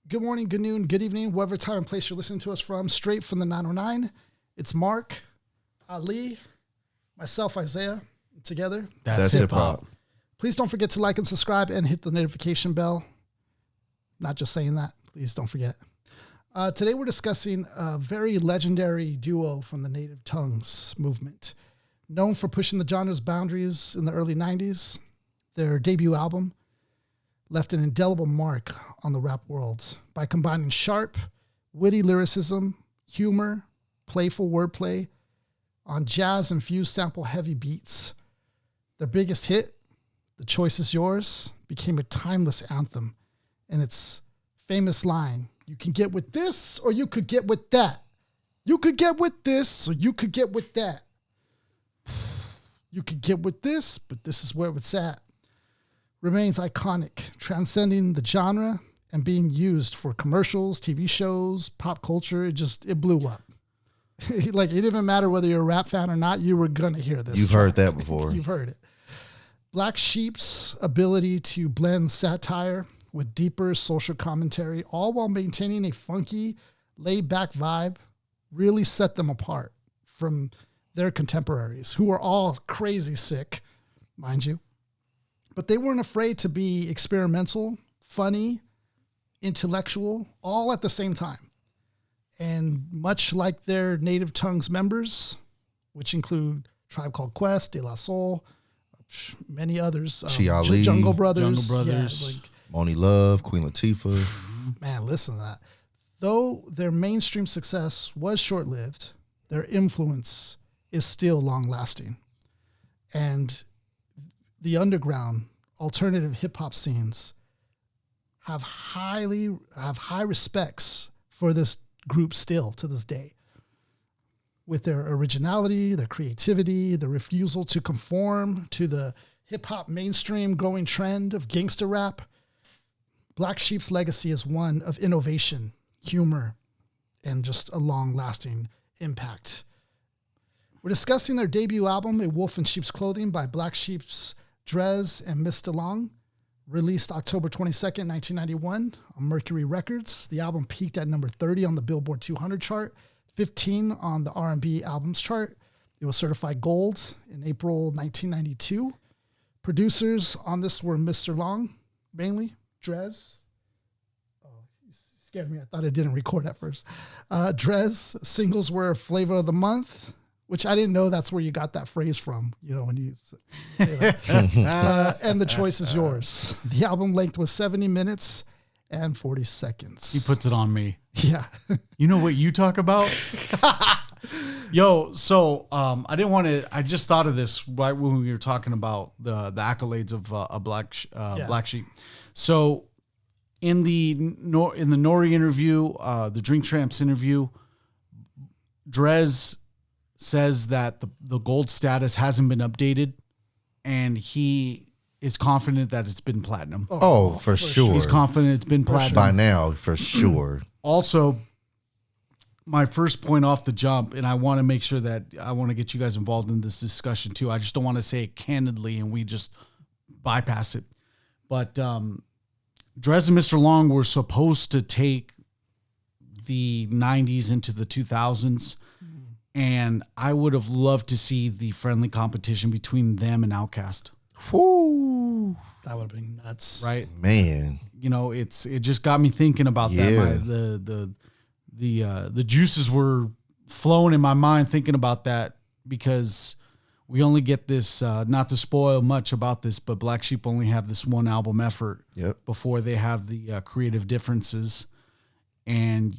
Good morning, good noon, good evening, whatever time and place you're listening to us from, straight from the 909. It's Mark, Ali, myself, Isaiah, together. That's hip-hop. Please don't forget to like and subscribe and hit the notification bell. Not just saying that. Please don't forget. Today we're discussing a very legendary duo from the native tongues movement. Known for pushing the genre's boundaries in the early 90s, their debut album left an indelible mark on the rap world by combining sharp, witty lyricism, humor, playful wordplay on jazz-infused sample-heavy beats. Their biggest hit, The Choice Is Yours, became a timeless anthem, and its famous line, "You can get with this or you could get with that. You could get with this or you could get with that. You could get with this, but this is where it's at," remains iconic, transcending the genre and being used for commercials, TV shows, pop culture. It blew up. Like, it didn't matter whether you're a rap fan or not, you were going to hear this. You've heard that before. You've heard it. Black Sheep's ability to blend satire with deeper social commentary, all while maintaining a funky, laid-back vibe, really set them apart from their contemporaries, who were all crazy sick, mind you. But they weren't afraid to be experimental, funny, intellectual, all at the same time. And much like their native tongues members, which include Tribe Called Quest, De La Soul, many others, Ali, Jungle Brothers, yeah, Moni Love, Queen Latifah. Man, listen to that. Though their mainstream success was short-lived, their influence is still long-lasting. And the underground alternative hip-hop scenes have high respects for this group still to this day. With their originality, their creativity, the refusal to conform to the hip-hop mainstream growing trend of gangster rap, Black Sheep's legacy is one of innovation, humor, and just a long-lasting impact. We're discussing their debut album, A Wolf in Sheep's Clothing, by Black Sheep's Dres and Mista Lawnge, released October 22nd, 1991 on Mercury Records. The album peaked at number 30 on the Billboard 200 chart, 15 on the R&B albums chart. It was certified gold in April 1992. Producers on this were Mr. Lawnge, mainly, Dres. Oh, you scared me. I thought it didn't record at first. Dres. Singles were Flavor of the Month, which I didn't know that's where you got that phrase from, you know, when you say that. And The Choice Is Yours. The album length was 70 minutes and 40 seconds. He puts it on me. Yeah. You know what you talk about? Yo, so I didn't want to, I just thought of this right when we were talking about the accolades of Black Sheep. So in the Nori interview, the Drink Champs interview, Dres says that the gold status hasn't been updated, and he is confident that it's been platinum. Oh, for sure. He's confident it's been platinum. By now, for sure. Also, my first point off the jump, and I want to make sure that I want to get you guys involved in this discussion too. I just don't want to say it candidly and we just bypass it. But Dres and Mr. Lawnge were supposed to take the 90s into the 2000s. And I would have loved to see the friendly competition between them and OutKast. Whoo! That would have been nuts. Right? Man. You know, it just got me thinking about that. The juices were flowing in my mind thinking about that, because we only get this, not to spoil much about this, but Black Sheep only have this one album effort before they have the creative differences. And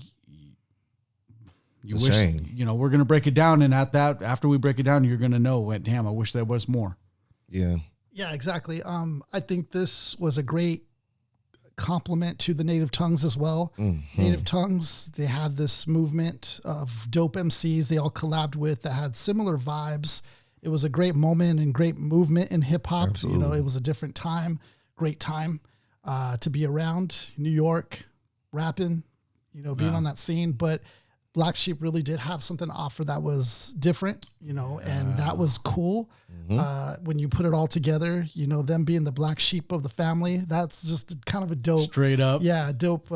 you wish, you know, we're going to break it down. And after we break it down, you're going to know, damn, I wish there was more. Yeah. Yeah, exactly. I think this was a great compliment to the native tongues as well. Mm-hmm. Native tongues, they had this movement of dope MCs they all collabed with that had similar vibes. It was a great moment and great movement in hip hop. You know, it was a different time, great time to be around New York, rapping, you know, being on that scene. But Black Sheep really did have something to offer that was different, you know, and that was cool. When you put it all together, you know, them being the black sheep of the family, that's just kind of a dope, straight up. yeah, dope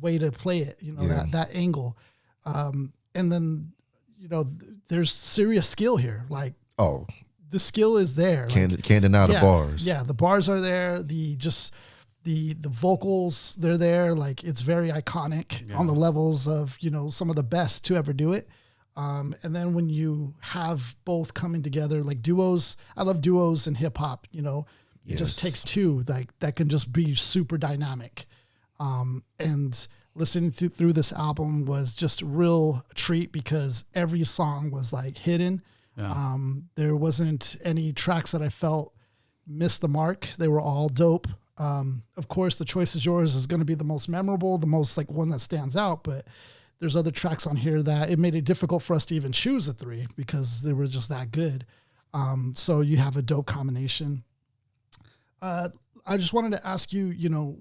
way to play it, you know, that angle. And then, you know, there's serious skill here. Like, the skill is there. Can't deny the bars. Yeah, the bars are there. The vocals, they're there. Like, it's very iconic on the levels of, you know, some of the best to ever do it. And then when you have both coming together, like duos, I love duos in hip hop, you know, it just takes two, like that can just be super dynamic. And listening through this album was just a real treat because every song was like hidden. Yeah. There wasn't any tracks that I felt missed the mark. They were all dope. Of course, The Choice Is Yours is going to be the most memorable, the most like one that stands out, but there's other tracks on here that it made it difficult for us to even choose a 3 because they were just that good. So you have a dope combination. I just wanted to ask you, you know,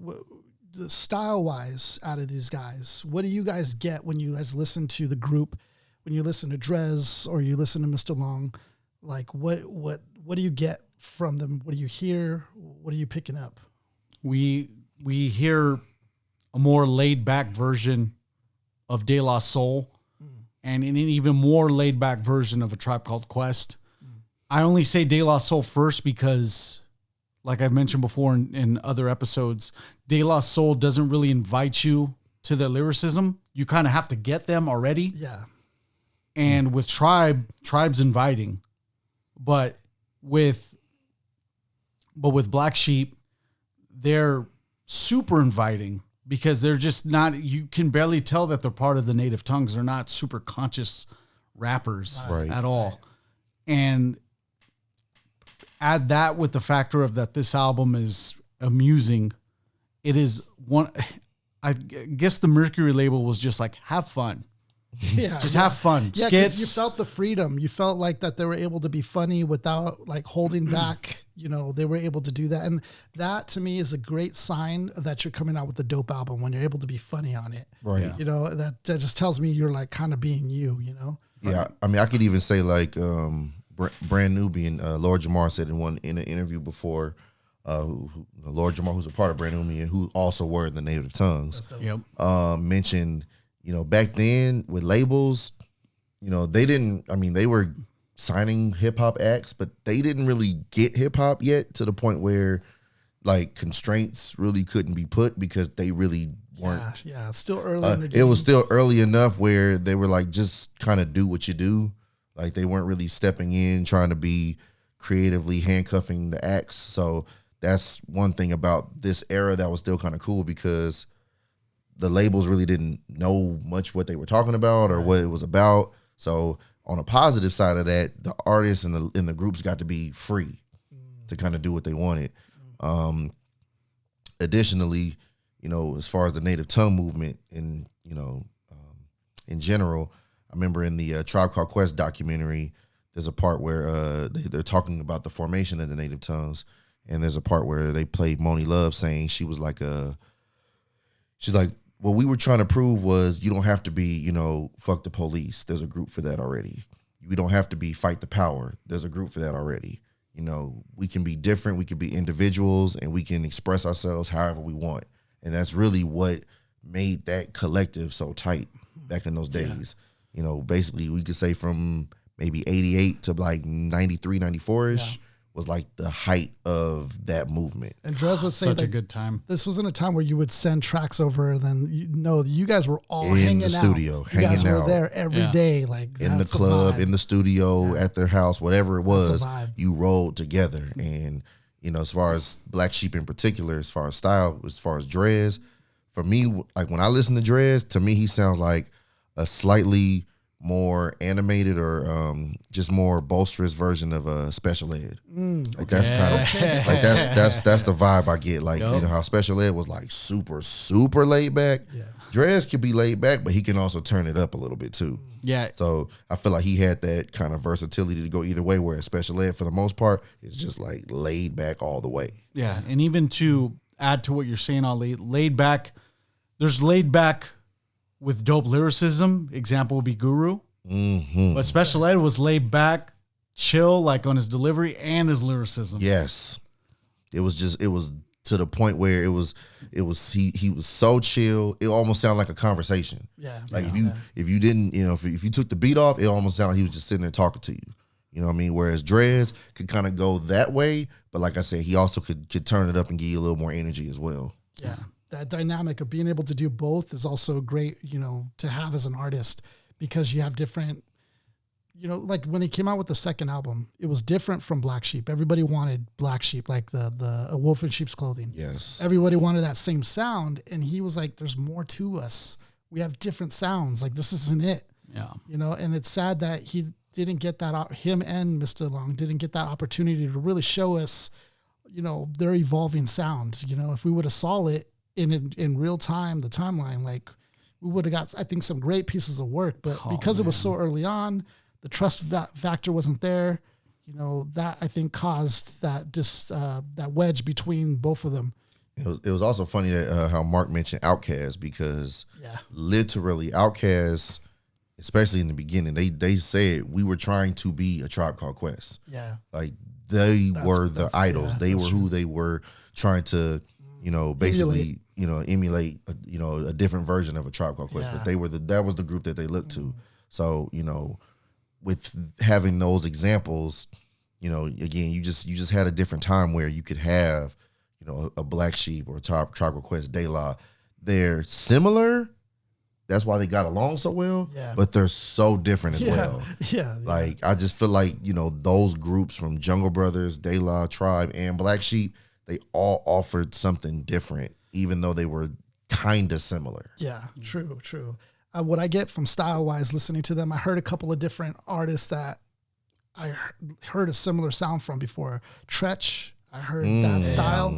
the style wise out of these guys, what do you guys get when you guys listen to the group, when you listen to Dres or you listen to Mr. Lawnge? Like what do you get from them? What do you hear? What are you picking up? We hear a more laid back version of De La Soul and an even more laid back version of A Tribe Called Quest. I only say De La Soul first because, like I've mentioned before in other episodes, De La Soul doesn't really invite you to the lyricism. You kind of have to get them already. Yeah. And with Tribe's inviting, but with Black Sheep, they're super inviting because they're just not, you can barely tell that they're part of the native tongues. They're not super conscious rappers at all. And add that with the factor of that this album is amusing. It is one, I guess the Mercury label was just like, have fun. Yeah, just have fun. Yeah, skits. because you felt the freedom. You felt like that they were able to be funny without like holding back. You know, they were able to do that, and that to me is a great sign that you're coming out with a dope album when you're able to be funny on it. Right. Yeah. You know, that just tells me you're like kind of being you. You know. Yeah, I mean, I could even say like Brand Nubian, Lord Jamar said in an interview before. Lord Jamar, who's a part of Brand Nubian, who also were in the native tongues, mentioned. You know, back then with labels, you know, they were signing hip hop acts, but they didn't really get hip hop yet to the point where like constraints really couldn't be put because they really weren't. Yeah, it's still early in the game. It was still early enough where they were like, just kind of do what you do. Like they weren't really stepping in, trying to be creatively handcuffing the acts. So that's one thing about this era that was still kind of cool because the labels really didn't know much what they were talking about or what it was about. So on a positive side of that, the artists and the groups got to be free to kind of do what they wanted. Additionally, you know, as far as the native tongue movement and, you know, in general, I remember in the Tribe Called Quest documentary, there's a part where they're talking about the formation of the native tongues. And there's a part where they played Moni Love saying she's like, what we were trying to prove was you don't have to be, you know, fuck the police. There's a group for that already. We don't have to be fight the power. There's a group for that already. You know, we can be different. We can be individuals and we can express ourselves however we want. And that's really what made that collective so tight back in those days. You know, basically we could say from maybe 88 to like 93, 94-ish. Was like the height of that movement. And Dres would say such that a good time. This wasn't a time where you would send tracks over and then you guys were all in hanging the out. studio, You guys hanging were out there every day, like in the that's a club, vibe. in the studio, at their house, whatever it That's a was, vibe. you rolled together. And, you know, as far as Black Sheep in particular, as far as style, as far as Dres, for me, like when I listen to Dres, to me he sounds like a slightly more animated or just more boisterous version of a Special Ed. Like that's kind of like that's the vibe I get. Like you know how Special Ed was like super laid back. Yeah. Dres can be laid back, but he can also turn it up a little bit too. Yeah. So I feel like he had that kind of versatility to go either way. Whereas Special Ed, for the most part, is just like laid back all the way. Yeah, and even to add to what you're saying, all laid back. There's laid back with dope lyricism, example would be Guru. Mm-hmm. But Special Ed was laid back, chill, like on his delivery and his lyricism. Yes. It was to the point where he was so chill. It almost sounded like a conversation. Yeah. Like if you didn't, if you took the beat off, it almost sounded like he was just sitting there talking to you. You know what I mean? Whereas Dres could kind of go that way, but like I said, he also could turn it up and give you a little more energy as well. Yeah. That dynamic of being able to do both is also great, to have as an artist, because you have different, like when they came out with the second album, it was different from Black Sheep. Everybody wanted Black Sheep, like the A Wolf in Sheep's Clothing. Yes. Everybody wanted that same sound. And he was like, there's more to us. We have different sounds. Like, this isn't it. Yeah. And it's sad that he didn't get that, him and Mr. Lawnge didn't get that opportunity to really show us, their evolving sound. If we would have saw it in real time, the timeline, like we would have got, I think, some great pieces of work, but because it was so early on, the trust factor wasn't there. That I think caused that wedge between both of them. It was also funny that how Mark mentioned OutKast, because literally OutKast, especially in the beginning, they said we were trying to be a Tribe Called Quest. Yeah. Like they were the idols. They were who they were trying to, basically, emulate, a different version of a Tribe Called Quest. But that was the group that they looked to. So, with having those examples, again, you just had a different time where you could have, a Black Sheep or a Tribe Called Quest, De La. They're similar. That's why they got along so well. Yeah. But they're so different as well. Yeah. Like, I just feel like, those groups from Jungle Brothers, De La, Tribe, and Black Sheep, they all offered something different, even though they were kind of similar. Yeah, true. What I get from style-wise listening to them, I heard a couple of different artists that I heard a similar sound from before. Tretch, I heard that style.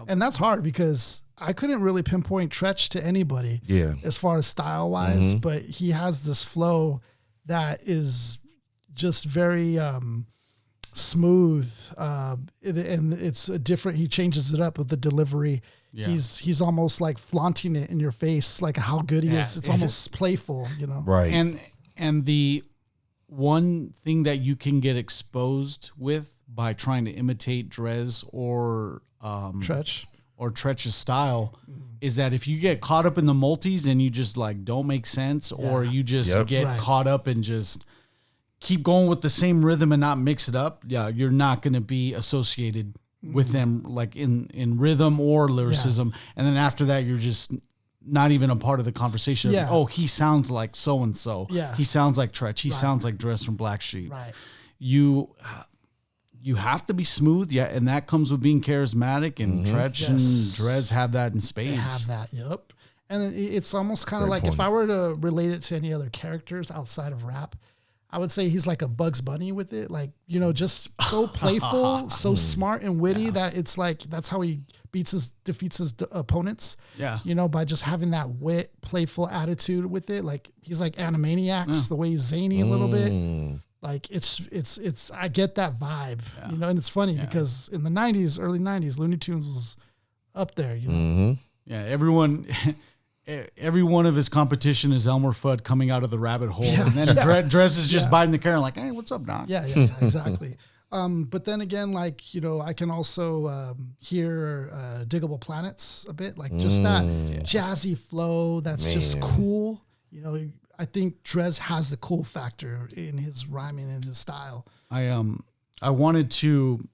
And that's hard because I couldn't really pinpoint Tretch to anybody as far as style-wise, but he has this flow that is just very smooth, and it's a different, he changes it up with the delivery. Yeah. He's almost like flaunting it in your face, like how good he is. It's almost playful, Right. And the one thing that you can get exposed with by trying to imitate Dres or Tretch or Tretch's style is that if you get caught up in the multis and you just like don't make sense, or you just get caught up and just keep going with the same rhythm and not mix it up, you're not going to be associated with them like in rhythm or lyricism. And then after that, you're just not even a part of the conversation. Like, oh, he sounds like so-and-so. Yeah. He sounds like Tretch. He sounds like Dres from Black Sheep. Right. You have to be smooth. Yeah. And that comes with being charismatic, and Tretch and Dres have that in spades. They have that. Yep. And it's almost kind of like if I were to relate it to any other characters outside of rap, I would say he's like a Bugs Bunny with it. Like, just so playful, so smart and witty that it's like, that's how he defeats his opponents. Yeah. By just having that wit, playful attitude with it. Like, he's like Animaniacs, the way he's zany a little bit. Like, it's, I get that vibe, and it's funny because in the 90s, early 90s, Looney Tunes was up there, Yeah. Every one of his competition is Elmer Fudd coming out of the rabbit hole. And then Dres is just biting the carrot like, hey, what's up, Doc? Yeah, exactly. But then again, like, I can also hear Diggable Planets a bit, like just that jazzy flow that's just cool. I think Dres has the cool factor in his rhyming and his style. I wanted to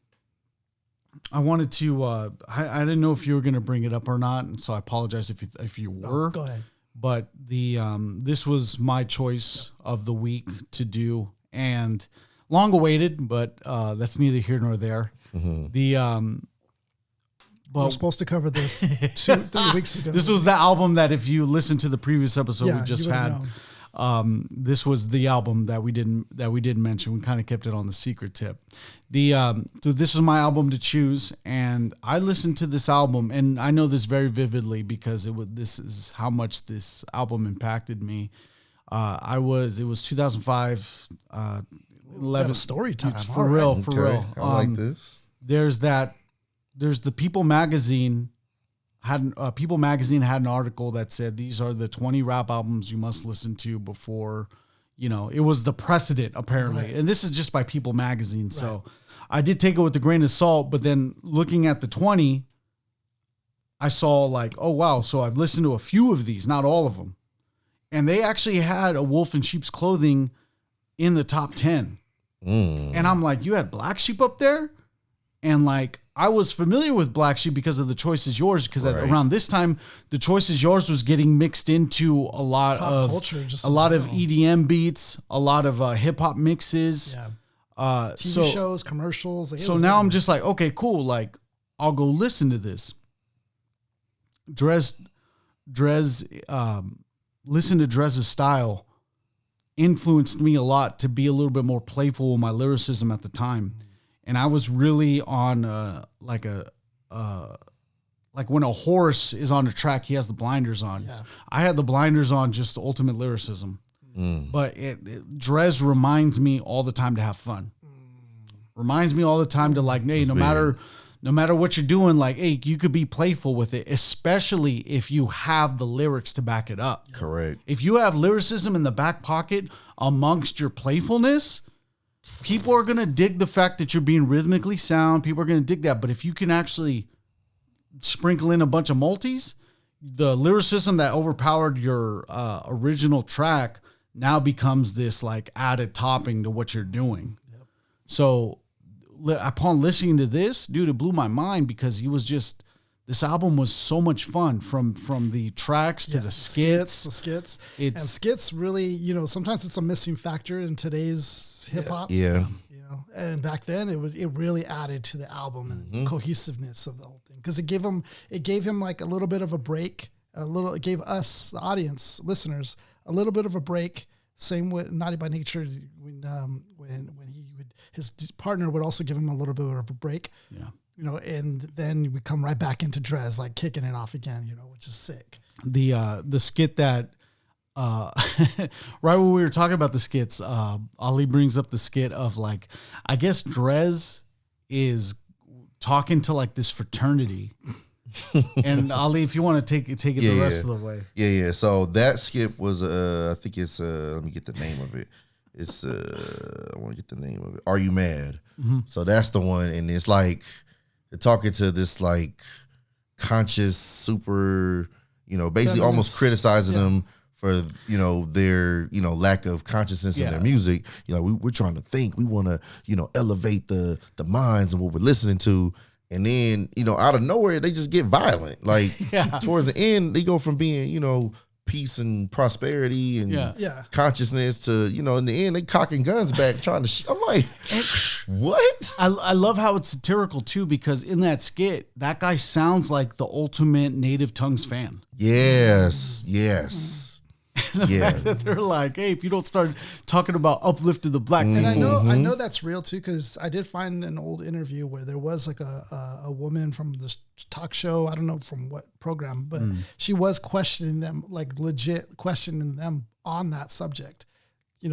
I didn't know if you were going to bring it up or not, so I apologize if you were. Go ahead. But this was my choice of the week to do, and long awaited, but that's neither here nor there. But we're supposed to cover this 2-3 weeks ago. This was the album that, if you listen to the previous episode we just had, this was the album that we didn't mention. We kind of kept it on the secret tip. So this is my album to choose, and I listened to this album, and I know this very vividly because this is how much this album impacted me. It was 2005. 11 story time for real. I like this. There's the People magazine had People Magazine had an article that said these are the 20 rap albums you must listen to before, it was the precedent apparently. Right. And this is just by People Magazine. Right. So I did take it with a grain of salt, but then looking at the 20, I saw like, oh wow. So I've listened to a few of these, not all of them. And they actually had A Wolf in Sheep's Clothing in the top 10. And I'm like, you had Black Sheep up there? And like, I was familiar with Black Sheep because of The Choice Is Yours, because around this time, The Choice Is Yours was getting mixed into a lot Pop of culture, just a lot of EDM beats, a lot of hip hop mixes, TV shows, commercials. Like, so now I'm just like, okay, cool. Like, I'll go listen to this. Listen to Dres's style influenced me a lot to be a little bit more playful with my lyricism at the time. And I was really on like when a horse is on the track, he has the blinders on. Yeah. I had the blinders on, just the ultimate lyricism. But Dres reminds me all the time to have fun. Reminds me all the time to like, hey, no matter what you're doing, like, hey, you could be playful with it, especially if you have the lyrics to back it up. Correct. If you have lyricism in the back pocket amongst your playfulness, people are going to dig the fact that you're being rhythmically sound. People are going to dig that. But if you can actually sprinkle in a bunch of multis, the lyricism that overpowered your original track now becomes this like added topping to what you're doing. Yep. So upon listening to this, dude, it blew my mind because this album was so much fun from the tracks to the skits. And skits really, sometimes it's a missing factor in today's hip hop. Yeah. And back then it really added to the album and the cohesiveness of the whole thing. Cause it gave him like a little bit of a break, it gave us, the audience, listeners, a little bit of a break. Same with Naughty by Nature when his partner would also give him a little bit of a break. Yeah. And then we come right back into Dres, like kicking it off again, which is sick. The skit that, right when we were talking about the skits, Ali brings up the skit of like, I guess Dres is talking to like this fraternity. And Ali, if you want to take it the rest of the way. Yeah. So that skit was, I think it's, let me get the name of it. It's, I want to get the name of it. Are You Mad? Mm-hmm. So that's the one. And it's like, they're talking to this like conscious, super, basically almost criticizing them for, their, lack of consciousness in their music. We're trying to think, we want to, elevate the minds and what we're listening to. And then, out of nowhere, they just get violent. Like towards the end, they go from being, peace and prosperity and consciousness to, in the end, they cocking guns back trying to, I'm like, what? I love how it's satirical too, because in that skit, that guy sounds like the ultimate Native Tongues fan. Yes. The fact that they're like, hey, if you don't start talking about uplifting the black people. And I know that's real too, because I did find an old interview where there was like a woman from this talk show, I don't know from what program, but she was questioning them, like legit questioning them on that subject,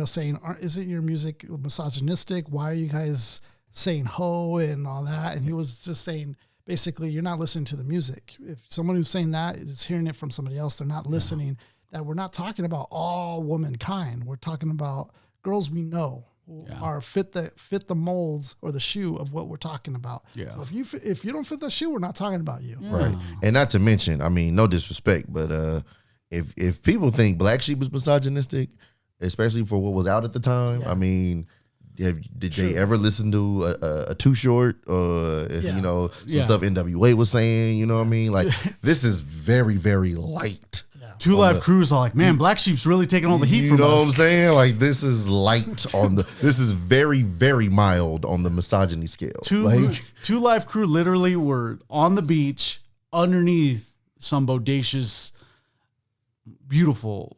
saying, isn't your music misogynistic? Why are you guys saying ho and all that? And he was just saying, basically, you're not listening to the music. If someone who's saying that is hearing it from somebody else, they're not listening. That we're not talking about all womankind. We're talking about girls we know who are fit the molds or the shoe of what we're talking about. Yeah. So if you don't fit the shoe, we're not talking about you. Yeah. Right. And not to mention, I mean, no disrespect, but if people think Black Sheep was misogynistic, especially for what was out at the time, I mean, did they ever listen to a Too Short or some stuff NWA was saying? You know what I mean? Like this is very, very light. Two Live Crews are like, man, Black Sheep's really taking all the heat from us. You know what I'm saying? Like, this is light this is very, very mild on the misogyny scale. Two Live Crew literally were on the beach underneath some bodacious, beautiful,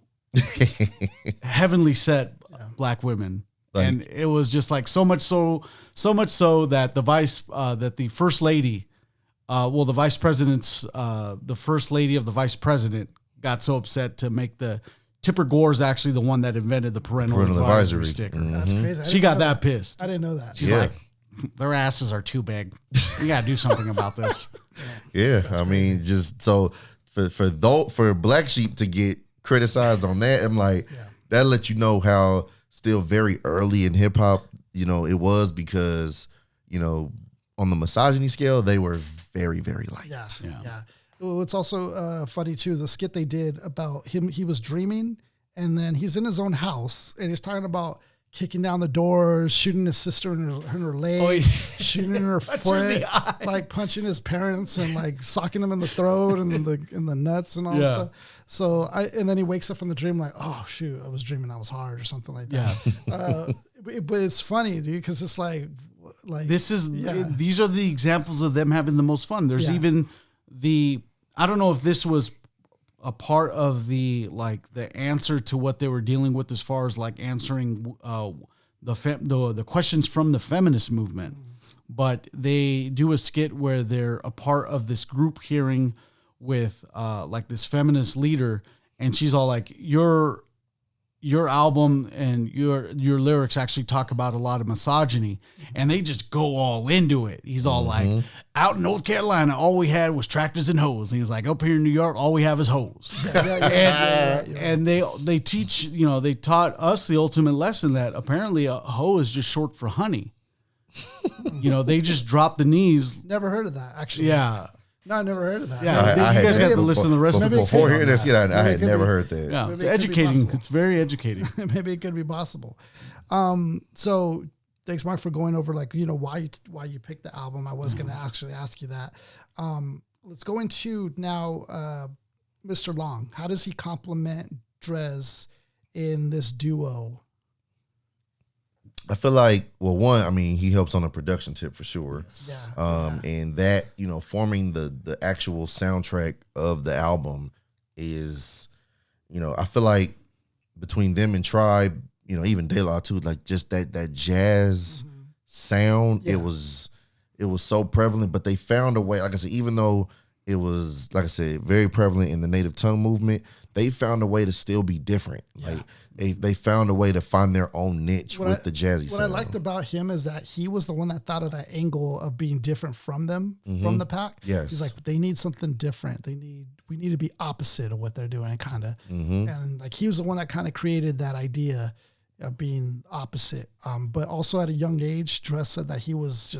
heavenly set black women. And it was just like so much so that the first lady, the vice president's, the first lady of the vice president got so upset to make Tipper Gore's actually the one that invented the parental advisory sticker. That's crazy. She got that pissed. I didn't know that. She's like, their asses are too big. We got to do something about this. Yeah, I mean, just so for Black Sheep to get criticized on that, I'm like, that lets you know how still very early in hip hop, it was, because, on the misogyny scale, they were very, very light. Yeah. Well, it's also funny too, the skit they did about him. He was dreaming, and then he's in his own house, and he's talking about kicking down the doors, shooting his sister in her leg, shooting in her foot, like punching his parents and like socking them in the throat and in the nuts and all that stuff. So and then he wakes up from the dream like, oh shoot, I was dreaming I was hard or something like that. But it's funny, dude, because it's like these are the examples of them having the most fun. There's even I don't know if this was a part of the answer to what they were dealing with as far as like answering the questions from the feminist movement, but they do a skit where they're a part of this group hearing with like this feminist leader, and she's all like, your album and your lyrics actually talk about a lot of misogyny, and they just go all into it. He's all like, out in North Carolina, all we had was tractors and hoes. And he's like, up here in New York, all we have is hoes. And they teach, they taught us the ultimate lesson that apparently a hoe is just short for honey. They just drop the knees. Never heard of that, actually. Yeah. No, I never heard of that. Yeah, you guys got to listen to the rest of it. Before hearing this, I had never heard that. Yeah, it's educating. It's very educating. Maybe it could be possible. So thanks, Mark, for going over why you picked the album. I was going to actually ask you that. Let's go into now Mr. Lawnge. How does he complement Dres in this duo? I feel like, well, one, I mean, he helps on a production tip for sure. And that, forming the actual soundtrack of the album is, I feel like between them and Tribe, even De La too, like just that jazz sound, it was so prevalent, but they found a way, like I said, even though it was, like I said, very prevalent in the native tongue movement, they found a way to still be different. Like they found a way to find their own niche with the jazzy sound. What I liked about him is that he was the one that thought of that angle of being different from them, from the pack. Yes. He's like, they need something different. We need to be opposite of what they're doing, kind of. And like he was the one that kind of created that idea of being opposite. But also at a young age, Dres said that he was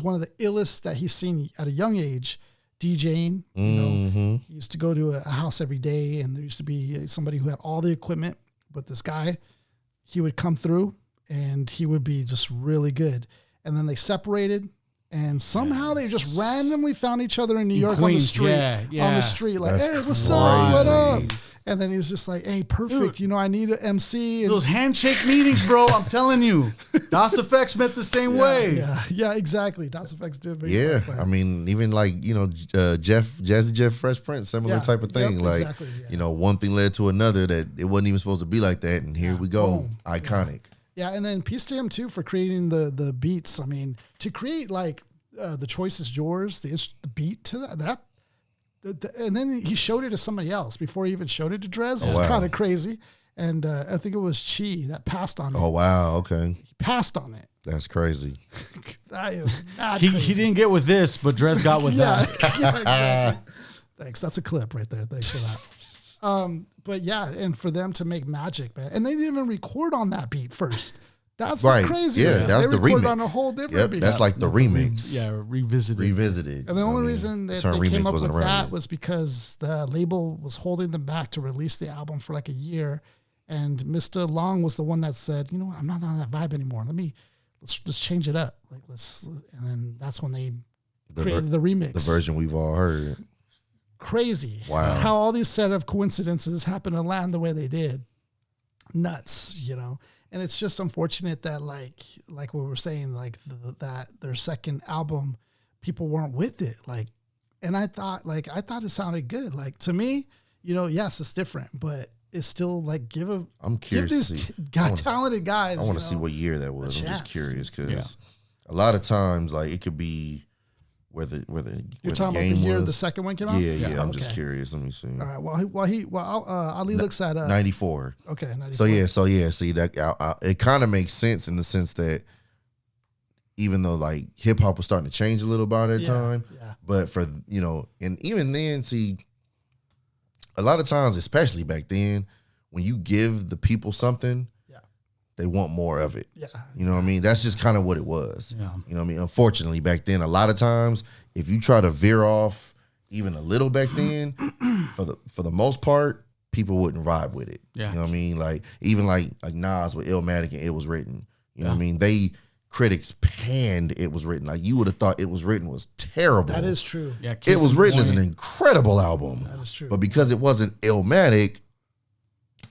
one of the illest that he's seen at a young age. DJing, he used to go to a house every day, and there used to be somebody who had all the equipment, but this guy, he would come through and he would be just really good. And then they separated, and somehow they just randomly found each other in New York on the street. On the street, like, That's hey, what's up? What up? And then he was just like, hey, perfect. Dude, I need an MC. And those handshake meetings, bro, I'm telling you. Das Effects met the same way. Yeah, exactly. Das Effects did. I mean, even like, Jazzy Jeff Fresh Prince, similar type of thing. Like, exactly, one thing led to another that it wasn't even supposed to be like that. And here we go. Boom. Iconic. Yeah, and then peace to him too for creating the beats. I mean, to create like The Choice Is Yours, the beat to that. And then he showed it to somebody else before he even showed it to Dres. It was kind of crazy. And I think it was Chi that passed on it. Oh, wow. Okay. He passed on it. That's crazy. That is not he crazy. He didn't get with this, but Dres got with that. Exactly. Thanks. That's a clip right there. Thanks for that. But yeah, and for them to make magic, man. And they didn't even record on that beat first. That's right. Crazy. Yeah, that's the remix. On a whole different beat. That's like the remix. Revisited. And the only reason they came up with that was because the label was holding them back to release the album for like a year. And Mr. Lawnge was the one that said, what, I'm not on that vibe anymore. Let's just change it up. And then that's when they created the remix. The version we've all heard. Crazy. Wow. How all these set of coincidences happen to land the way they did. Nuts, And it's just unfortunate that like we were saying, like that their second album, people weren't with it. And I thought it sounded good. Like to me, yes, it's different, but it's still like I'm curious to see. Talented guys. I want to see what year that was. I'm just curious because a lot of times like it could be where the You're talking about the year the second one came out? Yeah. I'm just curious. Let me see. All right. Ali looks at 94. Okay, 94. So yeah. See that it kind of makes sense in the sense that even though like hip hop was starting to change a little by that time. Yeah. But for, and even then, see, a lot of times, especially back then, when you give the people something, they want more of it. Yeah. You know what I mean? That's just kind of what it was. Yeah. You know what I mean? Unfortunately, back then, a lot of times, if you try to veer off even a little back then, for the most part, people wouldn't vibe with it. Yeah. You know what I mean? Like, even like Nas with Illmatic and It Was Written. You know what I mean? Critics panned It Was Written. Like, you would have thought It Was Written was terrible. That is true. Yeah, It Was Written is an incredible album. That is true. But because it wasn't Illmatic,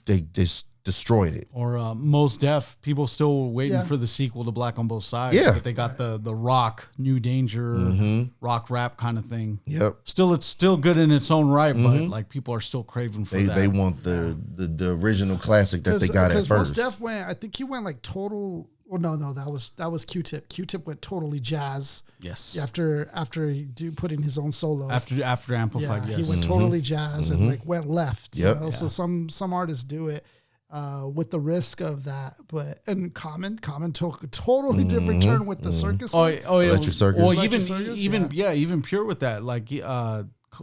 they just destroyed it. Or Mos Def, people still waiting for the sequel to Black on Both Sides. Yeah. But they got the rock, New Danger, rock rap kind of thing. Yep. It's still good in its own right, but like people are still craving for that. They want the original classic that they got at first. Mos Def went, I think he went like total. Well, no, that was Q-Tip. Q-Tip went totally jazz. Yes. After he put in his own solo. After Amplified, yes. He went totally jazz and like went left. Yep. You know? So some artists do it with the risk of that, and Common took a totally different turn with the circus. Oh, yeah. Electric Circus. Well, Electric Circus, even Pure with that, like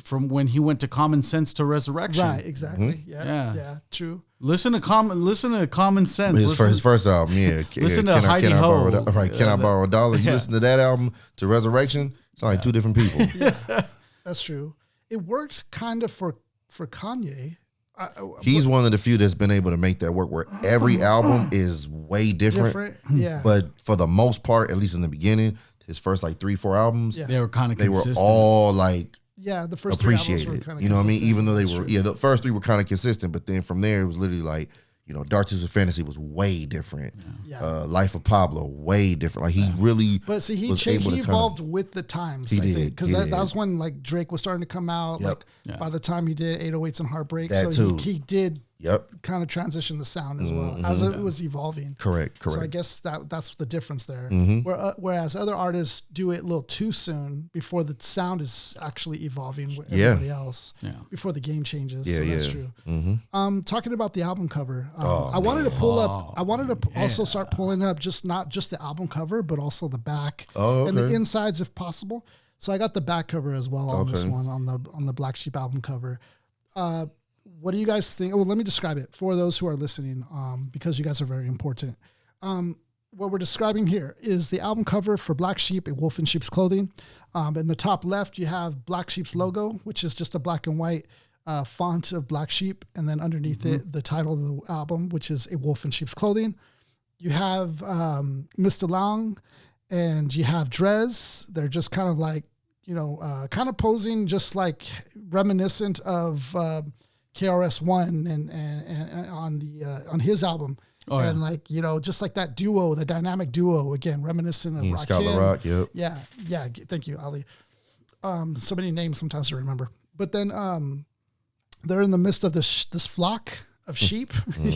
from when he went to Common Sense to Resurrection. Right, exactly. Yeah, true. Listen to Common Sense. His first album, Listen to Heidi Ho. Can I borrow a dollar? You listen to that album to Resurrection, it's like two different people. That's true. It works kind of for Kanye. He's one of the few that's been able to make that work, where every album is way different. Yeah. But for the most part, at least in the beginning, his first like 3-4 albums, they were kind of they were consistent. all like the first three albums were appreciated. kind of You know what I mean? consistent. Even though they That's were, true. the first 3 were kind of consistent, but then from there it was literally like, Dark Twisted Fantasy was way different. Yeah. Life of Pablo, way different. Like he really, But see, he was able to evolved with the times. He I did, think because he that did. was when like Drake was starting to come out. Yep. Like by the time he did 808s and Heartbreak, That so too. he did Yep, kind of transition the sound as well as it was evolving. correct. So I guess that's the difference there. Mm-hmm. Whereas other artists do it a little too soon before the sound is actually evolving with Yeah. everybody else. Yeah. Before the game changes. Yeah, so that's yeah. true. Mm-hmm. Talking about the album cover, I wanted to pull up. I wanted to also start pulling up not just the album cover, but also the back and the okay. insides if possible. So I got the back cover as well on this Okay. one on the Black Sheep album cover. What do you guys think? Well, let me describe it for those who are listening, because you guys are very important. What we're describing here is the album cover for Black Sheep, A Wolf in Sheep's Clothing. In the top left, you have Black Sheep's logo, which is just a black and white font of Black Sheep. And then underneath it, the title of the album, which is A Wolf in Sheep's Clothing. You have Mista Lawnge and you have Dres. They're just kind of like, kind of posing just like reminiscent of KRS-One and on his album. Oh, and like, just like that duo, the dynamic duo, again, reminiscent of Rakim. Scott LaRock, yep. Yeah. Thank you, Ali. So many names sometimes to remember. But then they're in the midst of this flock of sheep, which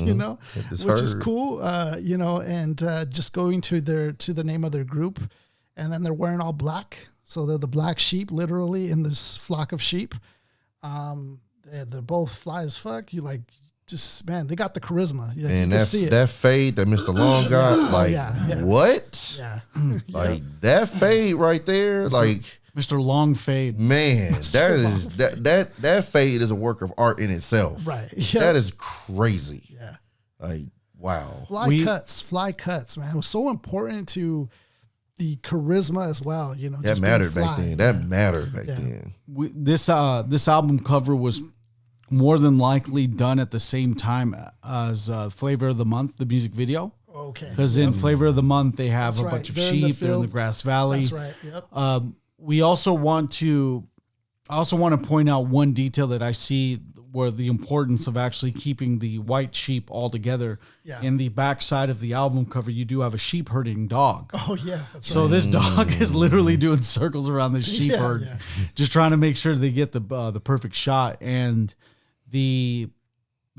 is cool, and just going to the name of their group. And then they're wearing all black. So they're the black sheep, literally, in this flock of sheep. They're both fly as fuck. You like, just, man, they got the charisma. You And can see it. that fade that Mr. Lawnge got, like, what? Yeah. Like that fade right there, like Mr. Long Fade. man, that fade is a work of art in itself. Right. Yeah. That is crazy. Yeah. Like, wow. Fly cuts, man. It was so important to the charisma as well. That just mattered being back fly. then. That mattered back then. This album cover was more than likely done at the same time as Flavor of the Month, the music video. Okay. Because in Flavor of the Month, they have That's a right. bunch of They're in the sheep. They're in the field. Grass Valley. That's right. Yep. We also want to point out one detail that I see where the importance of actually keeping the white sheep all together. Yeah. In the backside of the album cover, you do have a sheep herding dog. Oh yeah. That's So right. this dog is literally doing circles around the sheep herd, yeah. just trying to make sure they get the perfect shot. And the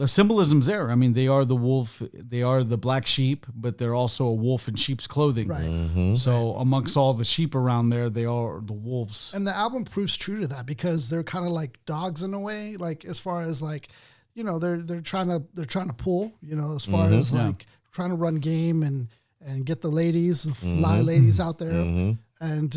symbolism's there. I mean, they are the wolf, they are the black sheep, but they're also a wolf in sheep's clothing. Right. So amongst all the sheep around there, they are the wolves. And the album proves true to that because they're kind of like dogs in a way, like as far as like, they're trying to pull, as far as like trying to run game and and get the ladies, the fly ladies out there. And,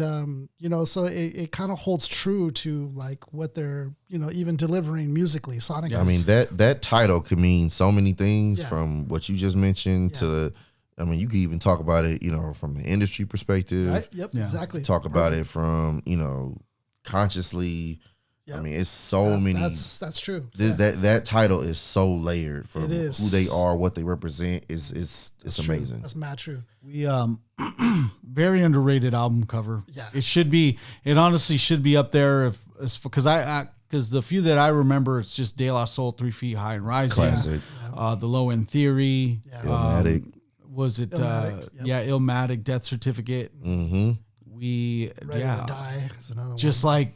you know, so it kind of holds true to like what they're, you know, even delivering musically, sonically. I mean, that title could mean so many things from what you just mentioned to, I mean, you could even talk about it, you know, from an industry perspective. Right? Yep, exactly. Talk about it from, you know, consciously. Yep. I mean, it's so many. That's true. That title is so layered from who they are, what they represent. It's amazing. That's mad true. We very underrated album cover. Yeah, it honestly should be up there because the few that I remember, it's just De La Soul, 3 Feet High and Rising, classic. The Low End Theory, Illmatic. Was it Illmatic, Illmatic, Death Certificate? We Ready to Die is another just one. like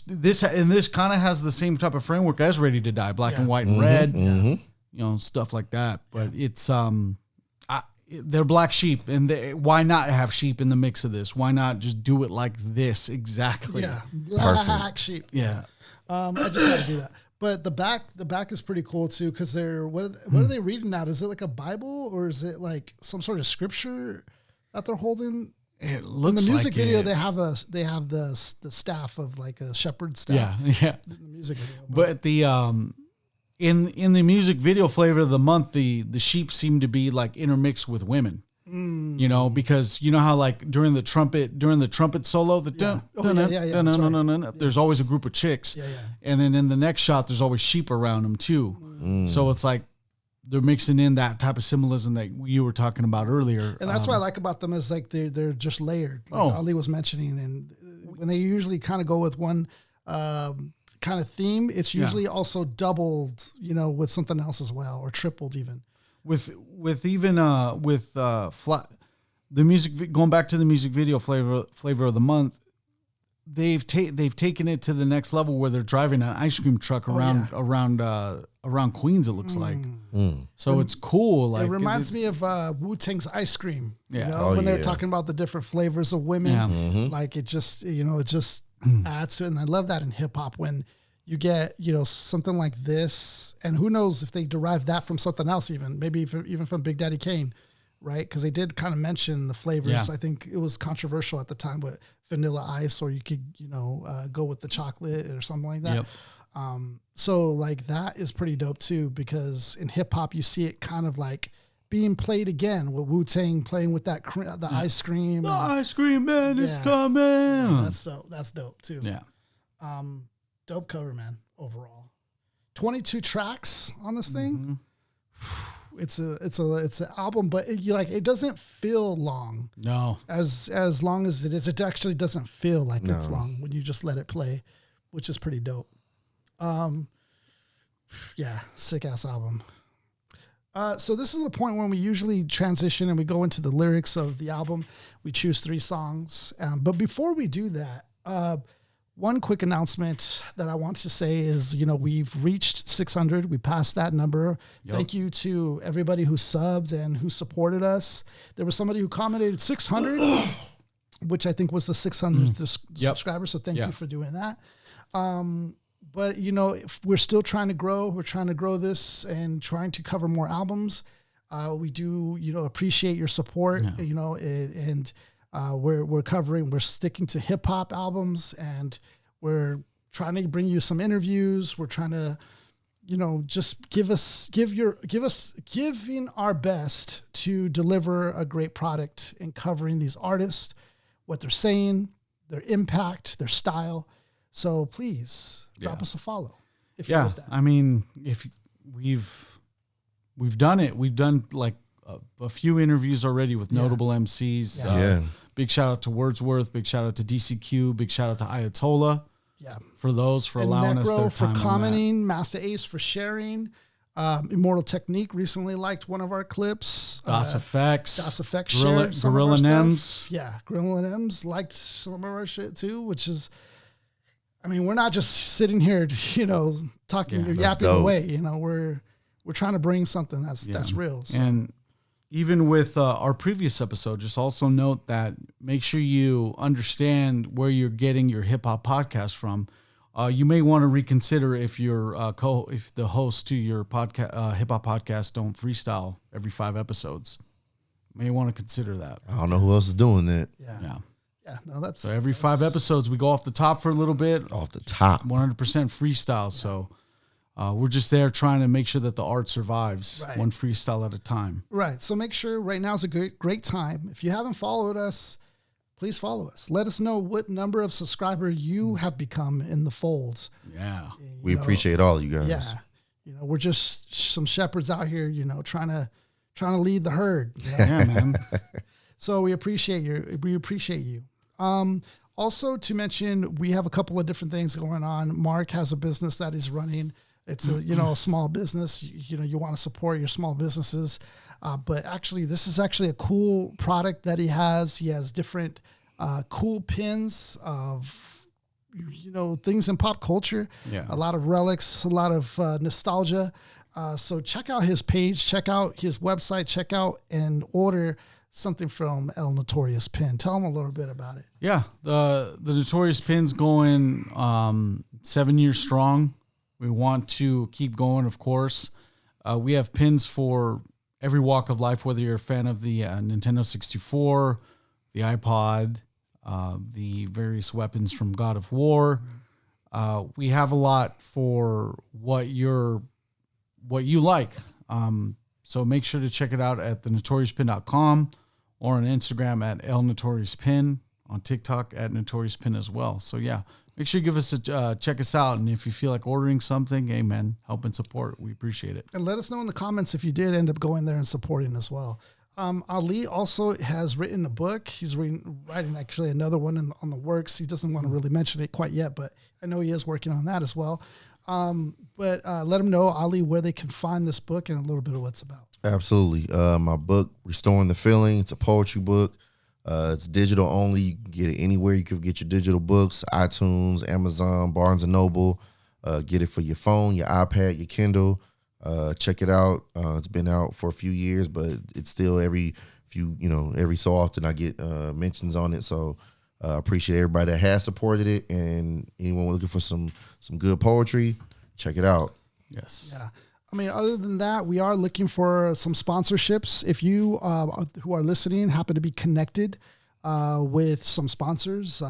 this, and this kind of has the same type of framework as Ready to Die, black and white and red, you know, stuff like that. But it's they're black sheep, and why not have sheep in the mix of this? Why not just do it like this exactly? Yeah, black sheep. Yeah, I just had to do that. But the back is pretty cool too, because what are they reading out? Is it like a Bible, or is it like some sort of scripture that they're holding? It looks in the music like video. it. They have the staff of like a shepherd's staff. Yeah. In the music video, but the in the music video flavor of the month, the sheep seem to be like intermixed with women. You know, because you know how like during the trumpet solo, there's always a group of chicks, and then in the next shot, there's always sheep around them too. So it's like they're mixing in that type of symbolism that you were talking about earlier, and that's what I like about them is like they're just layered. Like Ali was mentioning, and when they usually kind of go with one kind of theme, it's usually also doubled, you know, with something else as well, or tripled even. With the music, going back to the music video flavor of the month, they've taken it to the next level where they're driving an ice cream truck around Queens. It looks like so it's cool. Like it reminds me of Wu-Tang's Ice Cream. Yeah, you know, when they're talking about the different flavors of women, like it just adds to it. And I love that in hip hop when you get, you know, something like this, and who knows if they derive that from something else, even maybe even from Big Daddy Kane, right? Because they did kind of mention the flavors. Yeah. I think it was controversial at the time, but vanilla ice, or you could, you know, go with the chocolate or something like that. Yep. So like that is pretty dope too, because in hip hop you see it kind of like being played again with Wu-Tang playing with that the ice cream. The ice cream man is coming. Yeah, that's dope too. Yeah. Dope cover, man, overall. 22 tracks on this thing. It's an album, but it doesn't feel long. No. As long as it is, it actually doesn't feel like it's long when you just let it play, which is pretty dope. Yeah, sick ass album. So this is the point when we usually transition and we go into the lyrics of the album. We choose 3 songs. But before we do that, one quick announcement that I want to say is, you know, we've reached 600. We passed that number. Yep. Thank you to everybody who subbed and who supported us. There was somebody who commented 600, which I think was the 600th subscriber. So thank you for doing that. But, you know, if we're still trying to grow. We're trying to grow this and trying to cover more albums. We do, you know, appreciate your support, you know, and we're sticking to hip hop albums, and we're trying to bring you some interviews. We're trying to, you know, just giving our best to deliver a great product and covering these artists, what they're saying, their impact, their style. So please drop us a follow. If you're with that. I mean, if we've done it, we've done like a few interviews already with notable MCs. Big shout out to Wordsworth. Big shout out to DCQ. Big shout out to Ayatollah. Yeah. For allowing Necro us their time. For commenting. Master Ace for sharing. Immortal Technique recently liked one of our clips. Das Effects. shared some Gorilla of our Nems. stuff. Yeah. Gorilla Nems liked some of our shit too, which is, I mean, we're not just sitting here, you know, talking or yapping away. You know, we're trying to bring something that's real. So. And even with our previous episode, just also note that make sure you understand where you're getting your hip hop podcast from. You may want to reconsider if your if the host to your podcast hip hop podcast don't freestyle every 5 episodes. may want to consider that. I don't know who else is doing that. Yeah. No, that's So every 5 episodes, we go off the top for a little bit. Off the top. 100% freestyle. So we're just there trying to make sure that the art survives one freestyle at a time. Right. So make sure right now is a great time. If you haven't followed us, please follow us. Let us know what number of subscribers you have become in the folds. Yeah. We appreciate all of you guys. Yeah. We're just some shepherds out here, trying to lead the herd. Yeah, man. So we appreciate you. Also to mention, we have a couple of different things going on. Mark has a business that he's running. It's a small business. You want to support your small businesses. But actually, this is actually a cool product that he has. He has different cool pins of, things in pop culture. Yeah. A lot of relics, a lot of nostalgia. So check out his page, check out his website, check out and order something from El Notorious Pin. Tell him a little bit about it. Yeah. The Notorious Pin's going 7 years strong. We want to keep going, of course. We have pins for every walk of life, whether you're a fan of the Nintendo 64, the iPod, the various weapons from God of War. We have a lot for what you like. So make sure to check it out at thenotoriouspin.com or on Instagram at elnotoriouspin, on TikTok at notoriouspin as well. So yeah, make sure you give us check us out. And if you feel like ordering something, hey man, help and support. We appreciate it. And let us know in the comments if you did end up going there and supporting as well. Ali also has written a book. He's writing actually another one on the works. He doesn't want to really mention it quite yet, but I know he is working on that as well. But let them know, Ali, where they can find this book and a little bit of what it's about. Absolutely. My book, Restoring the Feeling, it's a poetry book. It's digital only. You can get it anywhere. You can get your digital books, iTunes, Amazon, Barnes & Noble. Get it for your phone, your iPad, your Kindle. Check it out. It's been out for a few years, but it's still every so often I get mentions on it. So I appreciate everybody that has supported it, and anyone looking for some good poetry, check it out. Yes. Yeah. I mean, other than that, we are looking for some sponsorships. If you who are listening happen to be connected with some sponsors,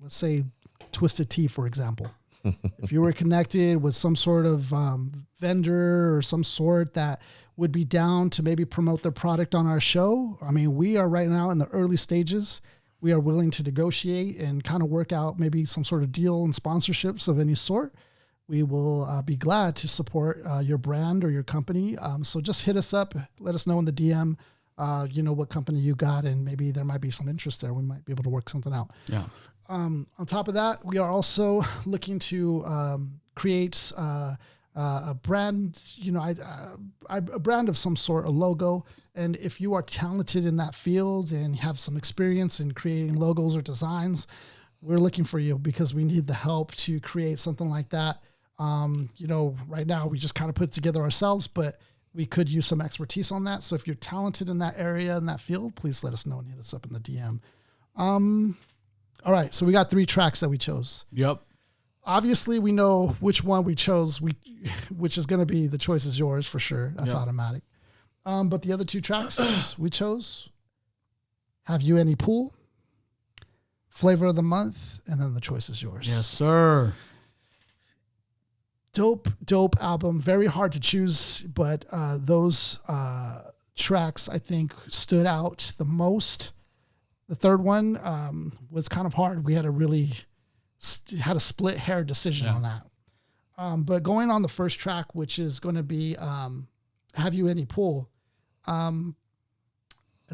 let's say Twisted Tea, for example. If you were connected with some sort of vendor or some sort that would be down to maybe promote their product on our show, I mean, we are right now in the early stages. We are willing to negotiate and kind of work out maybe some sort of deal and sponsorships of any sort. We will be glad to support your brand or your company. So just hit us up. Let us know in the DM, what company you got, and maybe there might be some interest there. We might be able to work something out. Yeah. On top of that, we are also looking to create a brand, a brand of some sort, a logo. And if you are talented in that field and have some experience in creating logos or designs, we're looking for you because we need the help to create something like that. Right now we just kind of put it together ourselves, but we could use some expertise on that. So if you're talented in that area, in that field, please let us know and hit us up in the DM. All right. So we got 3 tracks that we chose. Yep. Obviously we know which one we chose, which is going to be The Choice Is Yours for sure. That's automatic. But the other 2 tracks we chose, Have You Any Pool, Flavor of the Month, and then The Choice Is Yours. Yes, sir. Dope album. Very hard to choose, but those tracks I think stood out the most. The third one was kind of hard. We had a split hair decision on that. But going on the first track, which is going to be Have You Any Pool, I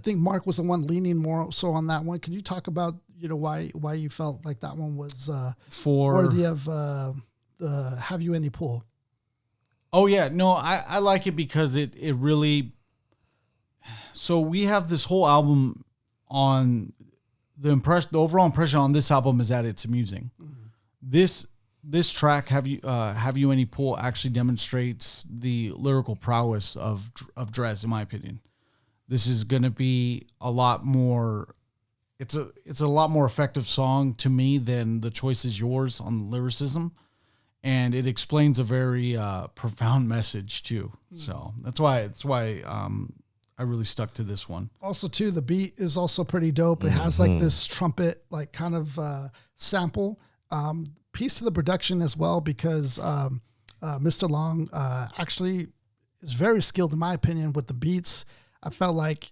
think Mark was the one leaning more so on that one. Can you talk about why you felt like that one was worthy of the Have You Any Pool? Oh yeah, no, I like it because it really. So we have this whole album on the overall impression on this album is that it's amusing. Mm-hmm. This track, Have You Any Pool, actually demonstrates the lyrical prowess of Dres, in my opinion. This is going to be a lot more. It's a lot more effective song to me than The Choice Is Yours on the lyricism, and it explains a very profound message too. So that's why I I really stuck to this one. Also, too, the beat is also pretty dope. It has like this trumpet, like kind of sample. Piece of the production as well, because Mr. Lawnge actually is very skilled, in my opinion, with the beats. I felt like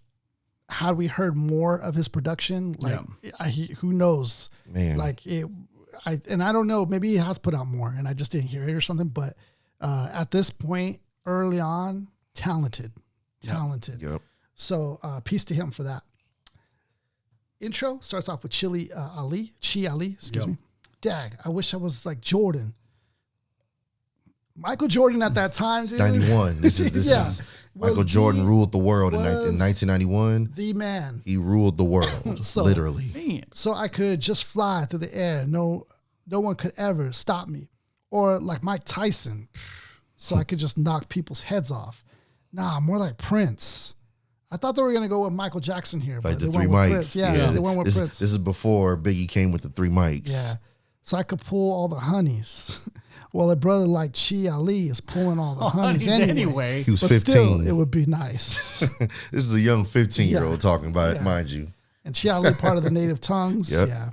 had we heard more of his production, like who knows, Man. like I don't know, maybe he has put out more and I just didn't hear it or something. But at this point, early on, talented. Yep. So peace to him for that. Intro starts off with Chi Ali, excuse me. Dag, I wish I was like Jordan. Michael Jordan at that time, dude. 91. This is Michael Jordan ruled the world in 1991. The man. He ruled the world, So- literally. Man. So I could just fly through the air. No one could ever stop me. Or like Mike Tyson. So I could just knock people's heads off. Nah, more like Prince. I thought they were going to go with Michael Jackson here. Like but the they three went with mics. Prince. Yeah, they went with this, Prince. This is before Biggie came with the 3 mics. Yeah. So I could pull all the honeys. Well, a brother like Chi Ali is pulling all the honeys anyway. He was But 15. still, it would be nice. This is a young 15-year-old Yeah. talking about it, Yeah. mind you. And Chi Ali, part of the native tongues. Yep. Yeah.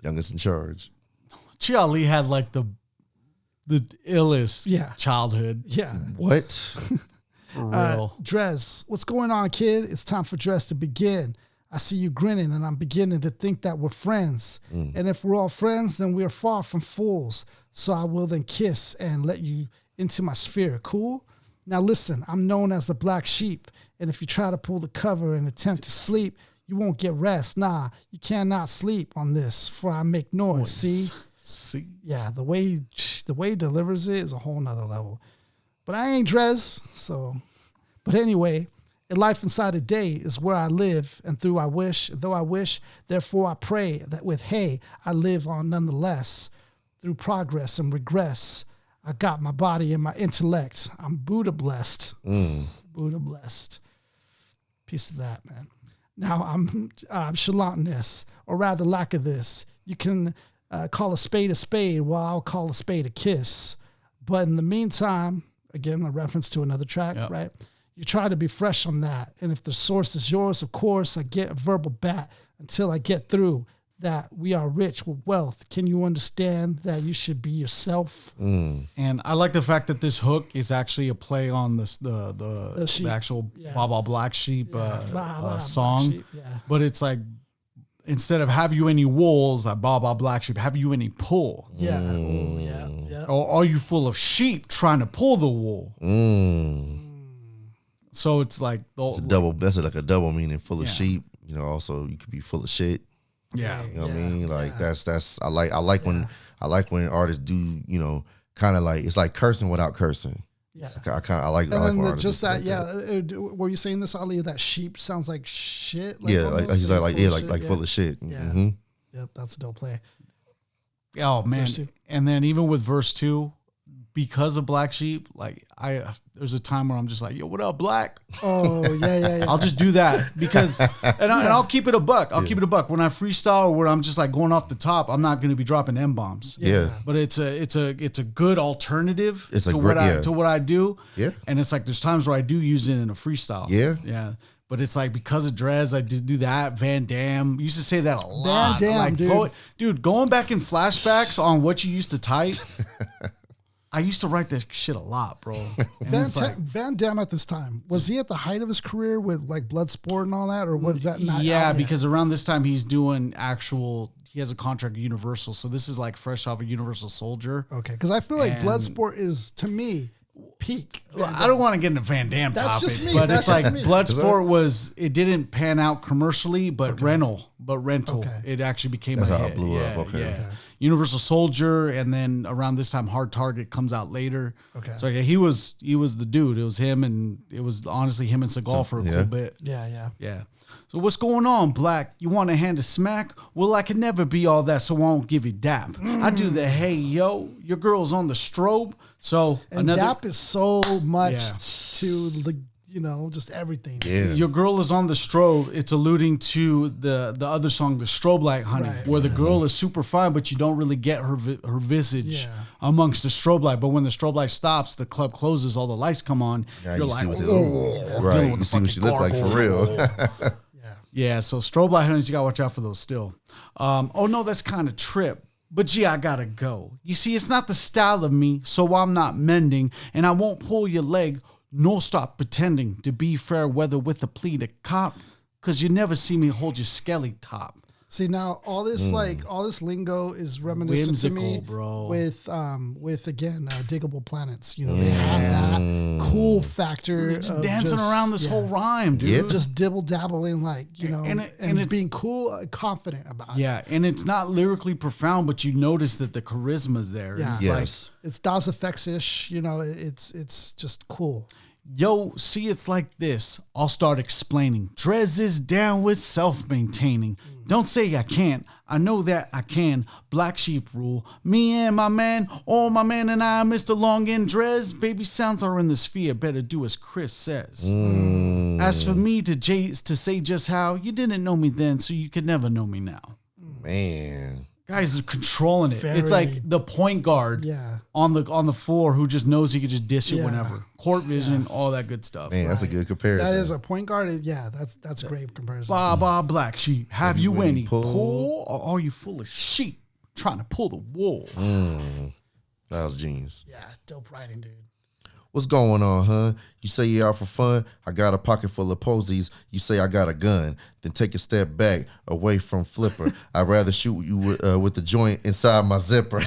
Youngest in charge. Chi Ali had like the illest Yeah. childhood. Yeah. What? For real. Dres, what's going on, kid? It's time for Dres to begin. I see you grinning, and I'm beginning to think that we're friends. And if we're all friends, then we're far from fools. So I will then kiss and let you into my sphere. Cool? Now listen, I'm known as the black sheep, and if you try to pull the cover and attempt to sleep, you won't get rest. Nah, you cannot sleep on this, for I make noise. See? Yeah, the way he delivers it is a whole nother level. But I ain't Dres, so. But anyway, a life inside a day is where I live, and though I wish, therefore I pray that with hey, I live on nonetheless. Through progress and regress, I got my body and my intellect. I'm Buddha blessed. Buddha blessed. Piece of that, man. Now I'm chalantinous, or rather lack of this. You can call a spade, while I'll call a spade a kiss. But in the meantime, again, a reference to another track, right? You try to be fresh on that. And if the source is yours, of course, I get a verbal bat until I get through that we are rich with wealth. Can you understand that you should be yourself? And I like the fact that this hook is actually a play on this the sheep. actual Yeah. Baba Black Sheep Blah, blah, song. Black Sheep, yeah. But it's like, instead of have you any wolves, like Baba Black Sheep, have you any pull? Yeah. Oh, yeah. Yeah. Or are you full of sheep trying to pull the wool? So it's like, It's a double. That's like a double meaning. Full of Yeah. sheep. You know, also you could be full of shit. yeah. You know what I Yeah, mean? Like yeah. that's I like when artists do, you know, kind of like, it's like cursing without cursing. Yeah. I like And then when artists just do that, like were you saying this, Ali, that sheep sounds like shit? Like yeah, almost, like he's full like of yeah, shit? like Yeah. full of shit. Yeah. Mm-hmm. Yep, that's a dope play. Oh man. Verse 2. And then even with verse 2, because of Black Sheep, like there's a time where I'm just like, yo, what up, Black? Oh, yeah. I'll just do that because, and I'll keep it a buck. I'll keep it a buck. When I freestyle or where I'm just like going off the top, I'm not going to be dropping M-bombs. Yeah. But it's a good alternative It's a to great- what I do. Yeah. And it's like there's times where I do use it in a freestyle. Yeah. Yeah. But it's like because of Dres, I just do that. Van Damme. Used to say that a lot. Damme, like, dude. Dude, going back in flashbacks on what you used to type. I used to write that shit a lot, bro. And it's like, Van Damme at this time, was he at the height of his career with like Bloodsport and all that, or was that not? yeah, out yet? because around this time he's doing he has a contract with Universal. So this is like fresh off of Universal Soldier. Okay, because I feel like And- Bloodsport is, to me, peak. Well, I don't want to get into Van Damme That's topic, just me. but That's it's like just me. Bloodsport it didn't pan out commercially, but rental. Okay. It actually became That's a how it hit. blew up. Yeah, Okay. yeah. Universal Soldier, and then around this time, Hard Target comes out later. Okay. So yeah, he was the dude. It was him, and it was honestly him and Seagal for a yeah. cool bit. Yeah. Yeah. So what's going on, Black? You want a hand to smack? Well, I can never be all that, so I won't give you dap. I do the hey yo, your girl's on the strobe. So And DAP is so much to the just everything. Yeah. Your girl is on the strobe. It's alluding to the other song, the Strobe Light Honey, Right. where the girl is super fine, but you don't really get her visage Yeah. amongst the strobe light. But when the strobe light stops, the club closes, all the lights come on. Now You're you like, see what this, oh, right? dealing You with see the what she look like for real. Yeah. yeah, so Strobe Light Honeys, you gotta watch out for those still. Oh no, that's kind of trip. But gee, I gotta go. You see, it's not the style of me, so I'm not mending, and I won't pull your leg, nor stop pretending to be fair weather with a plea to cop, cause you never see me hold your skelly top. See, now all this all this lingo is reminiscent to me, Whimsical, bro. with again Diggable Planets. They have that cool factor Just of dancing just, around this whole rhyme, dude. Yeah. just dibble dabbling, And it's- being cool, confident about it. Yeah, and it's not lyrically profound, but you notice that the charisma's there. Yeah. It's Yes. It's Das Effects-ish, it's just cool. Yo, see, it's like this. I'll start explaining. Dres is down with self-maintaining. Don't say I can't. I know that I can. Black sheep rule. Me and my man, all my man and I, Mr. Lawnge and Dres. Baby sounds are in the sphere. Better do as Chris says. As for me to say just how, you didn't know me then, so you could never know me now. Man. Guys are controlling it. It's Very- like the point guard Yeah. on the floor who just knows he could just dish it Yeah. whenever. Court vision, all that good stuff. Man, that's a good comparison. That is a point guard. Yeah, that's a great comparison. Blah, blah, black sheep. Have you any any pull? pull, or are you full of sheep trying to pull the wool? That was genius. Yeah, dope writing, dude. What's going on, huh? You say you're out for fun. I got a pocket full of posies. You say I got a gun. Then take a step back away from flipper. I'd rather shoot you with the joint inside my zipper.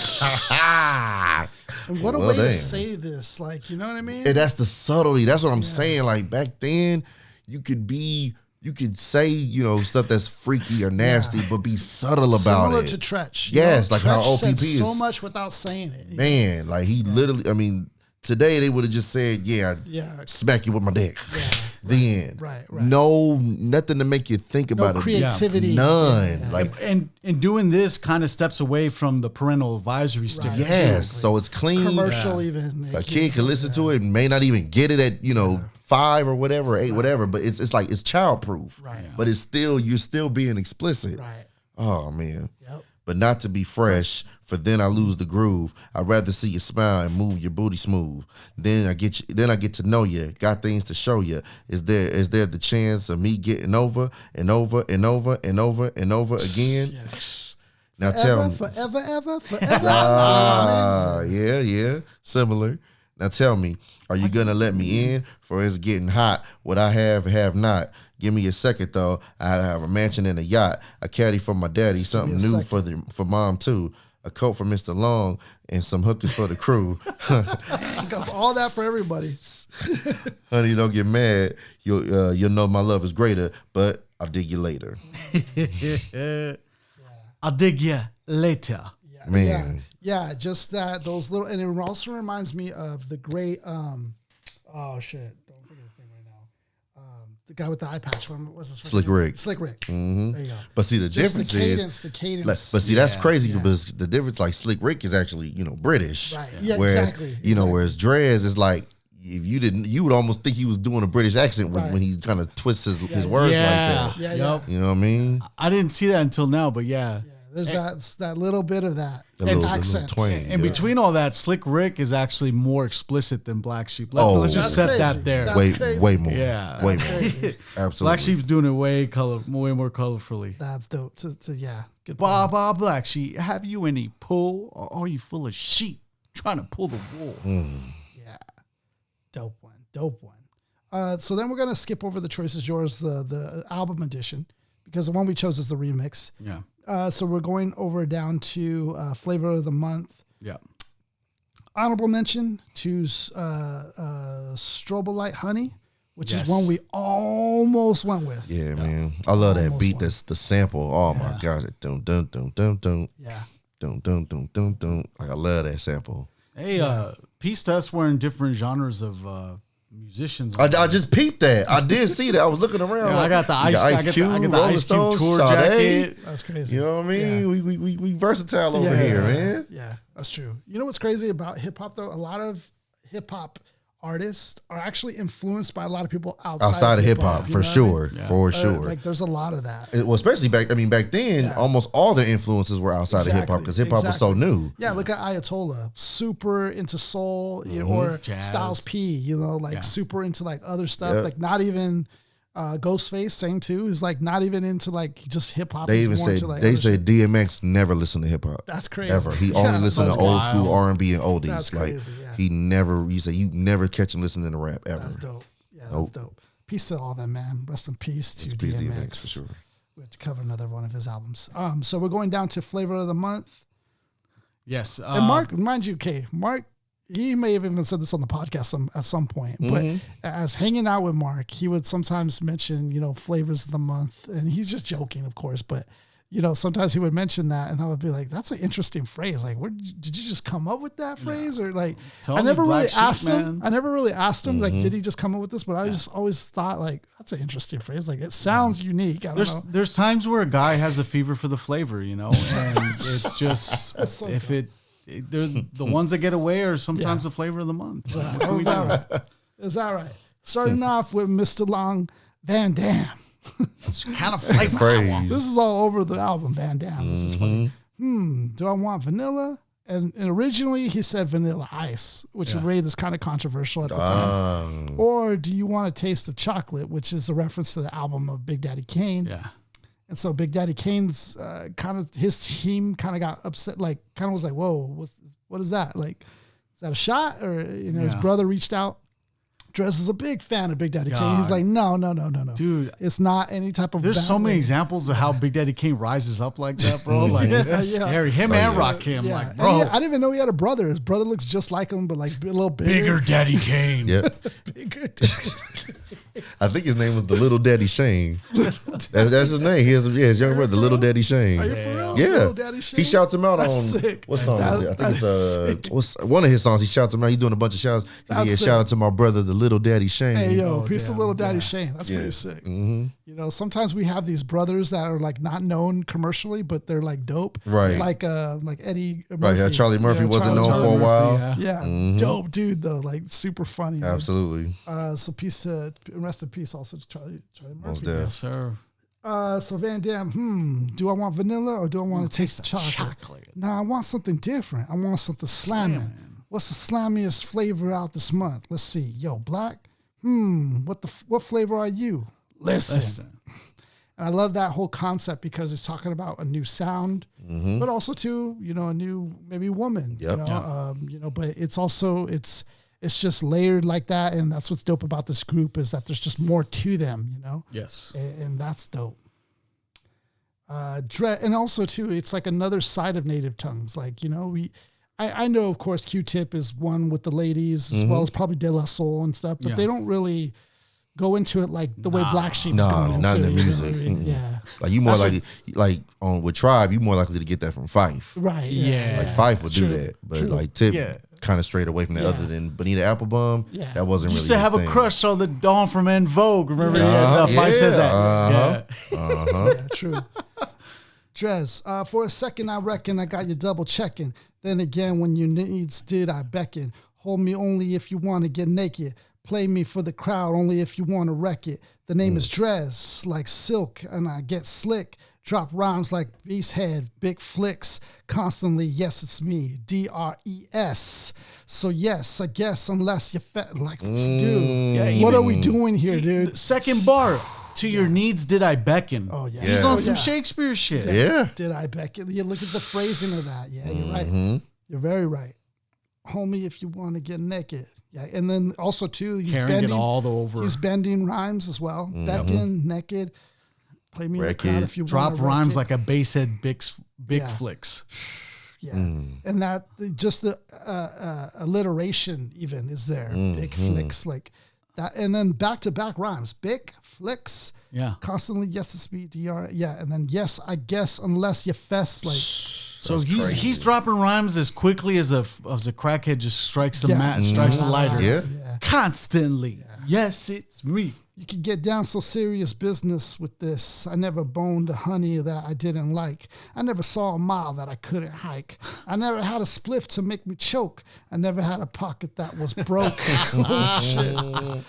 And what a Well, way damn. to say this. Like, you know what I mean? And that's the subtlety. That's what I'm saying. Like back then, you could say, stuff that's freaky or nasty, but be subtle about Similar it. to Tretch. Yes, like how Tretch said OPP is- so much without saying it. Man, like he literally, today they would have just said, yeah, Yeah. smack you with my dick. The end. right. No, nothing to make you think No about it. creativity. None. Yeah. Like, And doing this kind of steps away from the parental advisory sticker. Right. yes. So it's clean. Commercial even. A kid can listen to it, may not even get it at, 5 or whatever, 8, whatever, but it's like, it's childproof. Right. But you're still being explicit. Right. Oh, man. Yep. But not to be fresh, for then I lose the groove. I'd rather see you smile and move your booty smooth. Then I get to know you. Got things to show you. Is there the chance of me getting over and over and over and over and over again? Now tell me. Forever. Yeah. Similar. Now tell me, are you gonna let me in? For it's getting hot. What I have not. Give me a second though. I have a mansion and a yacht, a caddy for my daddy, something me a new second. for mom too. A coat for Mr. Long and some hookers for the crew. That's all that for everybody. Honey, don't get mad. You'll know my love is greater, but I'll dig you later. I'll dig you later. Yeah, Man. Yeah, just those little, and it also reminds me of the great, oh shit, don't forget his name right now. The guy with the eye patch. What's his first Slick name? Rick. Slick Rick. There you go. But see, the Just difference the cadence. but see, that's crazy yeah. because the difference, like Slick Rick is actually, British. Right. Yeah, whereas, exactly. Whereas Dres is like, if you would almost think he was doing a British accent when he kind of twists his words like that. Yeah, Yup. You know what I mean? I didn't see that until now, but yeah. There's that little bit of that The little accent. twang. And between all that, Slick Rick is actually more explicit than Black Sheep. Oh. Let's just That's set crazy. that there. That's crazy. Way more. Yeah. Way That's more. crazy. Absolutely. Black Sheep's doing it way more colorfully. That's dope. Yeah, good. Bah, bah, Black Sheep, have you any pull, or are you full of sheep trying to pull the wool? Yeah, dope one. So then we're gonna skip over the choices yours, the album edition, because the one we chose is the remix. Yeah. So we're going over down to flavor of the month. Yeah. Honorable mention to Strobe Light Honey, which Yes. is one we almost went with. Yeah, man. I love that Almost beat. one. That's the sample. Oh my gosh. Dun dun dun dun dun. Yeah. Dun dun dun dun dun. Like, I love that sample. Hey, peace to us. We're in different genres of musicians. I just peeped that. I did see that. I was looking around. Yeah, like, I got the you Ice, I got the Rolling Ice Cube Stones, tour Sade. jacket. That's crazy. You know what I mean? Yeah. We versatile over here, man. Yeah, that's true. You know what's crazy about hip hop though? A lot of hip hop artists are actually influenced by a lot of people outside of hip hop, for sure, for sure. Like there's a lot of that. Well, especially back then, almost all the influences were outside of hip hop because hip hop was so new. Yeah, look at Ayatollah, super into soul, you know, or jazz. Styles P, you know, like super into like other stuff, like not even Ghostface sang too. Is like not even into like just hip hop. They even said DMX never listened to hip hop. That's crazy. Ever. He only listened to old school R&B and oldies. That's crazy, he never. You say you never catch him listening to rap ever. That's dope. Yeah, that's dope. Peace to all them, man. Rest in peace to DMX. For sure. We have to cover another one of his albums. So we're going down to flavor of the month. Yes. And Mark, mind you, Mark, he may have even said this on the podcast at some point, but as hanging out with Mark, he would sometimes mention, you know, flavors of the month, and he's just joking, of course, but you know, sometimes he would mention that, and I would be like, "That's an interesting phrase. Like, where did you just come up with that phrase?" Or like, I never really asked him. Like, did he just come up with this? But I just always thought, like, that's an interesting phrase. Like, it sounds unique. I don't know. There's times where a guy has a fever for the flavor, you know, and it's just they're the ones that get away are sometimes the flavor of the month. Is that right? Starting off with Mr. Long Van Dam. It's kind of flavor. This is all over the album, Van Dam. This is funny. Do I want vanilla? And originally he said vanilla ice, which made this kind of controversial at the time. Or do you want a taste of chocolate, which is a reference to the album of Big Daddy Kane. Yeah. And so Big Daddy Kane's his team kind of got upset, like kind of was like, whoa, what is that? Like, is that a shot? Or, you know, his brother reached out. Dres is a big fan of Big Daddy Kane. He's like, no. Dude. It's not any type of There's so many examples of how Big Daddy Kane rises up like that, bro. Like, that's scary. Him and Rakim. Yeah. Like, bro. I didn't even know he had a brother. His brother looks just like him, but like a little Bigger Daddy Kane. Yep. Bigger Daddy. I think his name was the Little Daddy Shane. That's his name. He has his younger brother, the Little Daddy Shane. Are you for real? Yeah. Little Daddy Shane? He shouts him out on sick. What song is it? I think it's one of his songs. He shouts him out. He's doing a bunch of shouts. Shout out to my brother, the Little Daddy Shane. Hey yo, peace to Little Daddy Shane. That's pretty sick. You know, sometimes we have these brothers that are like not known commercially, but they're like dope. Right. Like Eddie Murphy. Right. Yeah, Charlie Murphy wasn't known for a while. Yeah. Dope dude though. Like super funny. Absolutely. So rest in peace also to Charlie Murphy. Yes, sir. So Van Dam, do I want vanilla or do I want to taste the chocolate? Nah, I want something different. I want something slamming. What's the slammiest flavor out this month? Let's see. Yo, Black. What flavor are you? Listen. And I love that whole concept because it's talking about a new sound, but also too, you know, a new maybe woman. Yep. You know, but it's also it's just layered like that, and that's what's dope about this group is that there's just more to them, you know. Yes. And that's dope. And also too, it's like another side of Native Tongues. Like, you know, I know of course Q-Tip is one with the ladies as well as probably De La Soul and stuff, but they don't really go into it like the way Black Sheep is going into not in the it. music. Yeah. Like you more like on with Tribe, you more likely to get that from Fife. Right. Yeah. Like Fife would do that, but like Tip kind of strayed away from that. Other than Bonita Applebum, that wasn't really. Used to have a crush on the Dawn from En Vogue. Remember? Fife says that. Yeah, true. Dres, for a second I reckon I got you double checking. Then again, when your needs did I beckon. Hold me only if you want to get naked. Play me for the crowd only if you want to wreck it. The name is Dres, like silk, and I get slick. Drop rhymes like Beast Head, big flicks. Constantly, yes, it's me, DRES. So yes, I guess unless you like, dude, what are we doing here, dude? Second bar. To your needs did I beckon. Oh, yeah. He's on some Shakespeare shit. Yeah. Did I beckon? You look at the phrasing of that. Yeah, you're right. You're very right. Homie, if you want to get naked. Yeah, and then also, too, he's bending. All over. He's bending rhymes as well. Beckon, naked. Play me in the crowd if you want to. Drop rhymes like a bass head big flicks. Yeah. And that, just the alliteration even is there. Big flicks, like that. And then back-to-back rhymes. Big flicks. Yeah. Constantly, yes, it's me, DR. Yeah, and then, yes, I guess, unless you fess, like... So he's dropping rhymes as quickly as a crackhead just strikes the mat and strikes the lighter. Yeah. Constantly. Yes, it's me. You could get down so serious business with this. I never boned a honey that I didn't like. I never saw a mile that I couldn't hike. I never had a spliff to make me choke. I never had a pocket that was broke. Oh, shit.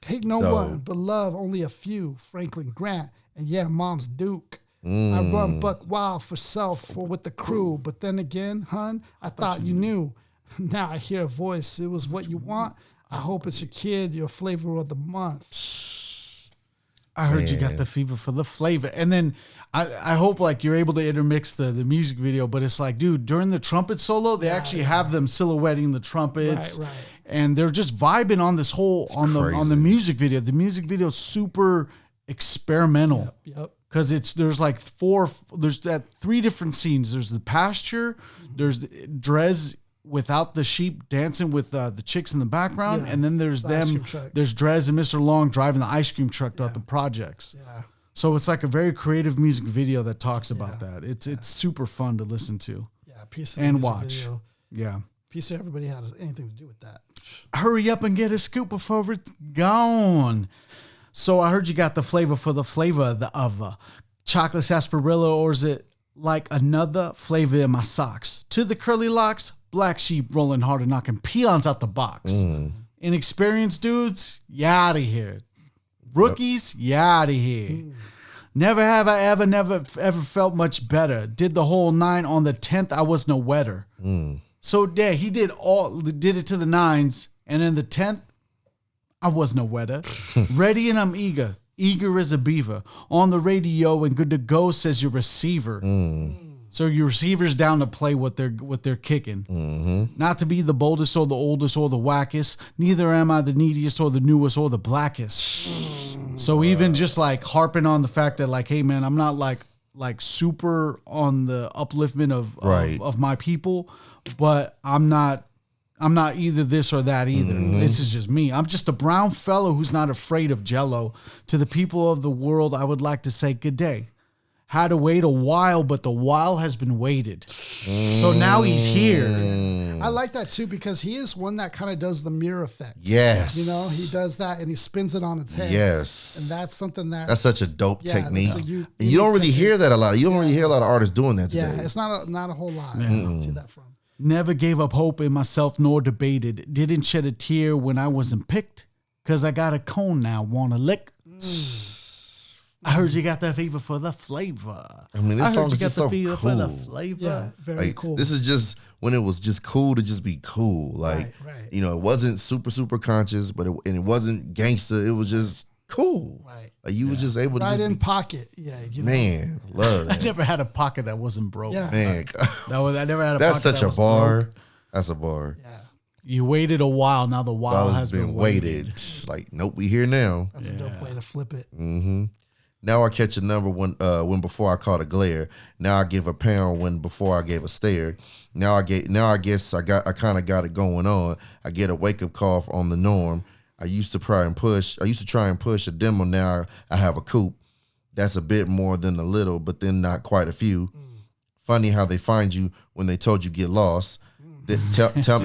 Hate no one, but love only a few. Franklin Grant, and yeah, Mom's Duke. I run buck wild for self or with the crew. But then again, hun, I thought you knew. Now I hear a voice. It was what you want. I hope it's your kid, your flavor of the month. I heard you got the fever for the flavor. And then I hope like you're able to intermix the music video, but it's like, dude, during the trumpet solo, they actually have them silhouetting the trumpets. Right. And they're just vibing on this whole on the music video. The music video is super experimental. Yep. Because there's three different scenes. There's the pasture, there's Dres without the sheep dancing with the chicks in the background, and then there's there's Dres and Mista Lawnge driving the ice cream truck throughout the projects. Yeah. So it's like a very creative music video that talks about that. It's super fun to listen to. Yeah, piece of and watch. Video. Yeah. Piece of everybody had anything to do with that. Hurry up and get a scoop before it's gone. So I heard you got the flavor for the flavor of a chocolate sarsaparilla, or is it like another flavor in my socks? To the curly locks, black sheep rolling hard and knocking peons out the box. Inexperienced dudes, you out of here. Rookies, you out of here. Never have I ever felt much better. Did the whole 9 on the 10th, I was no wetter. So yeah, he did it to the 9s, and then the 10th, I was no wetter. Ready and I'm eager as a beaver. On the radio and good to go, says your receiver. So your receiver's down to play what they're kicking. Not to be the boldest or the oldest or the wackest. Neither am I the neediest or the newest or the blackest. So even just like harping on the fact that like, hey man, I'm not like super on the upliftment of my people, but I'm not either this or that either. This is just me. I'm just a brown fellow who's not afraid of Jello. To the people of the world, I would like to say good day. Had to wait a while, but the while has been waited. So now he's here. I like that too, because he is one that kind of does the mirror effect. Yes. You know, he does that and he spins it on its head. Yes. And that's something that's such a dope technique. You don't really hear that a lot. You don't really hear a lot of artists doing that today. Yeah, it's not a whole lot. I don't see that from. Never gave up hope in myself nor debated. Didn't shed a tear when I wasn't picked. Cause I got a cone now, wanna lick. I heard you got that fever for the flavor. I mean, this song is just so cool. For the flavor. Yeah, very cool. This is just when it was just cool to just be cool. Like, you know, it wasn't super, super conscious, but it wasn't gangster. It was just cool. Right. Like you were just able to right just in pocket. Yeah. You know. Man, love that. I never had a pocket that wasn't broke. Yeah. Man. I never had a That's pocket such a bar. Broke. That's a bar. Yeah. You waited a while. Now the while has been waited. Like, nope, we here now. That's a dope way to flip it. Now I catch a number when before I caught a glare. Now I give a pound when before I gave a stare. Now I guess I kind of got it going on. I get a wake up call on the norm. I used to try and push a demo. Now I have a coupe. That's a bit more than a little, but then not quite a few. Funny how they find you when they told you get lost. Tell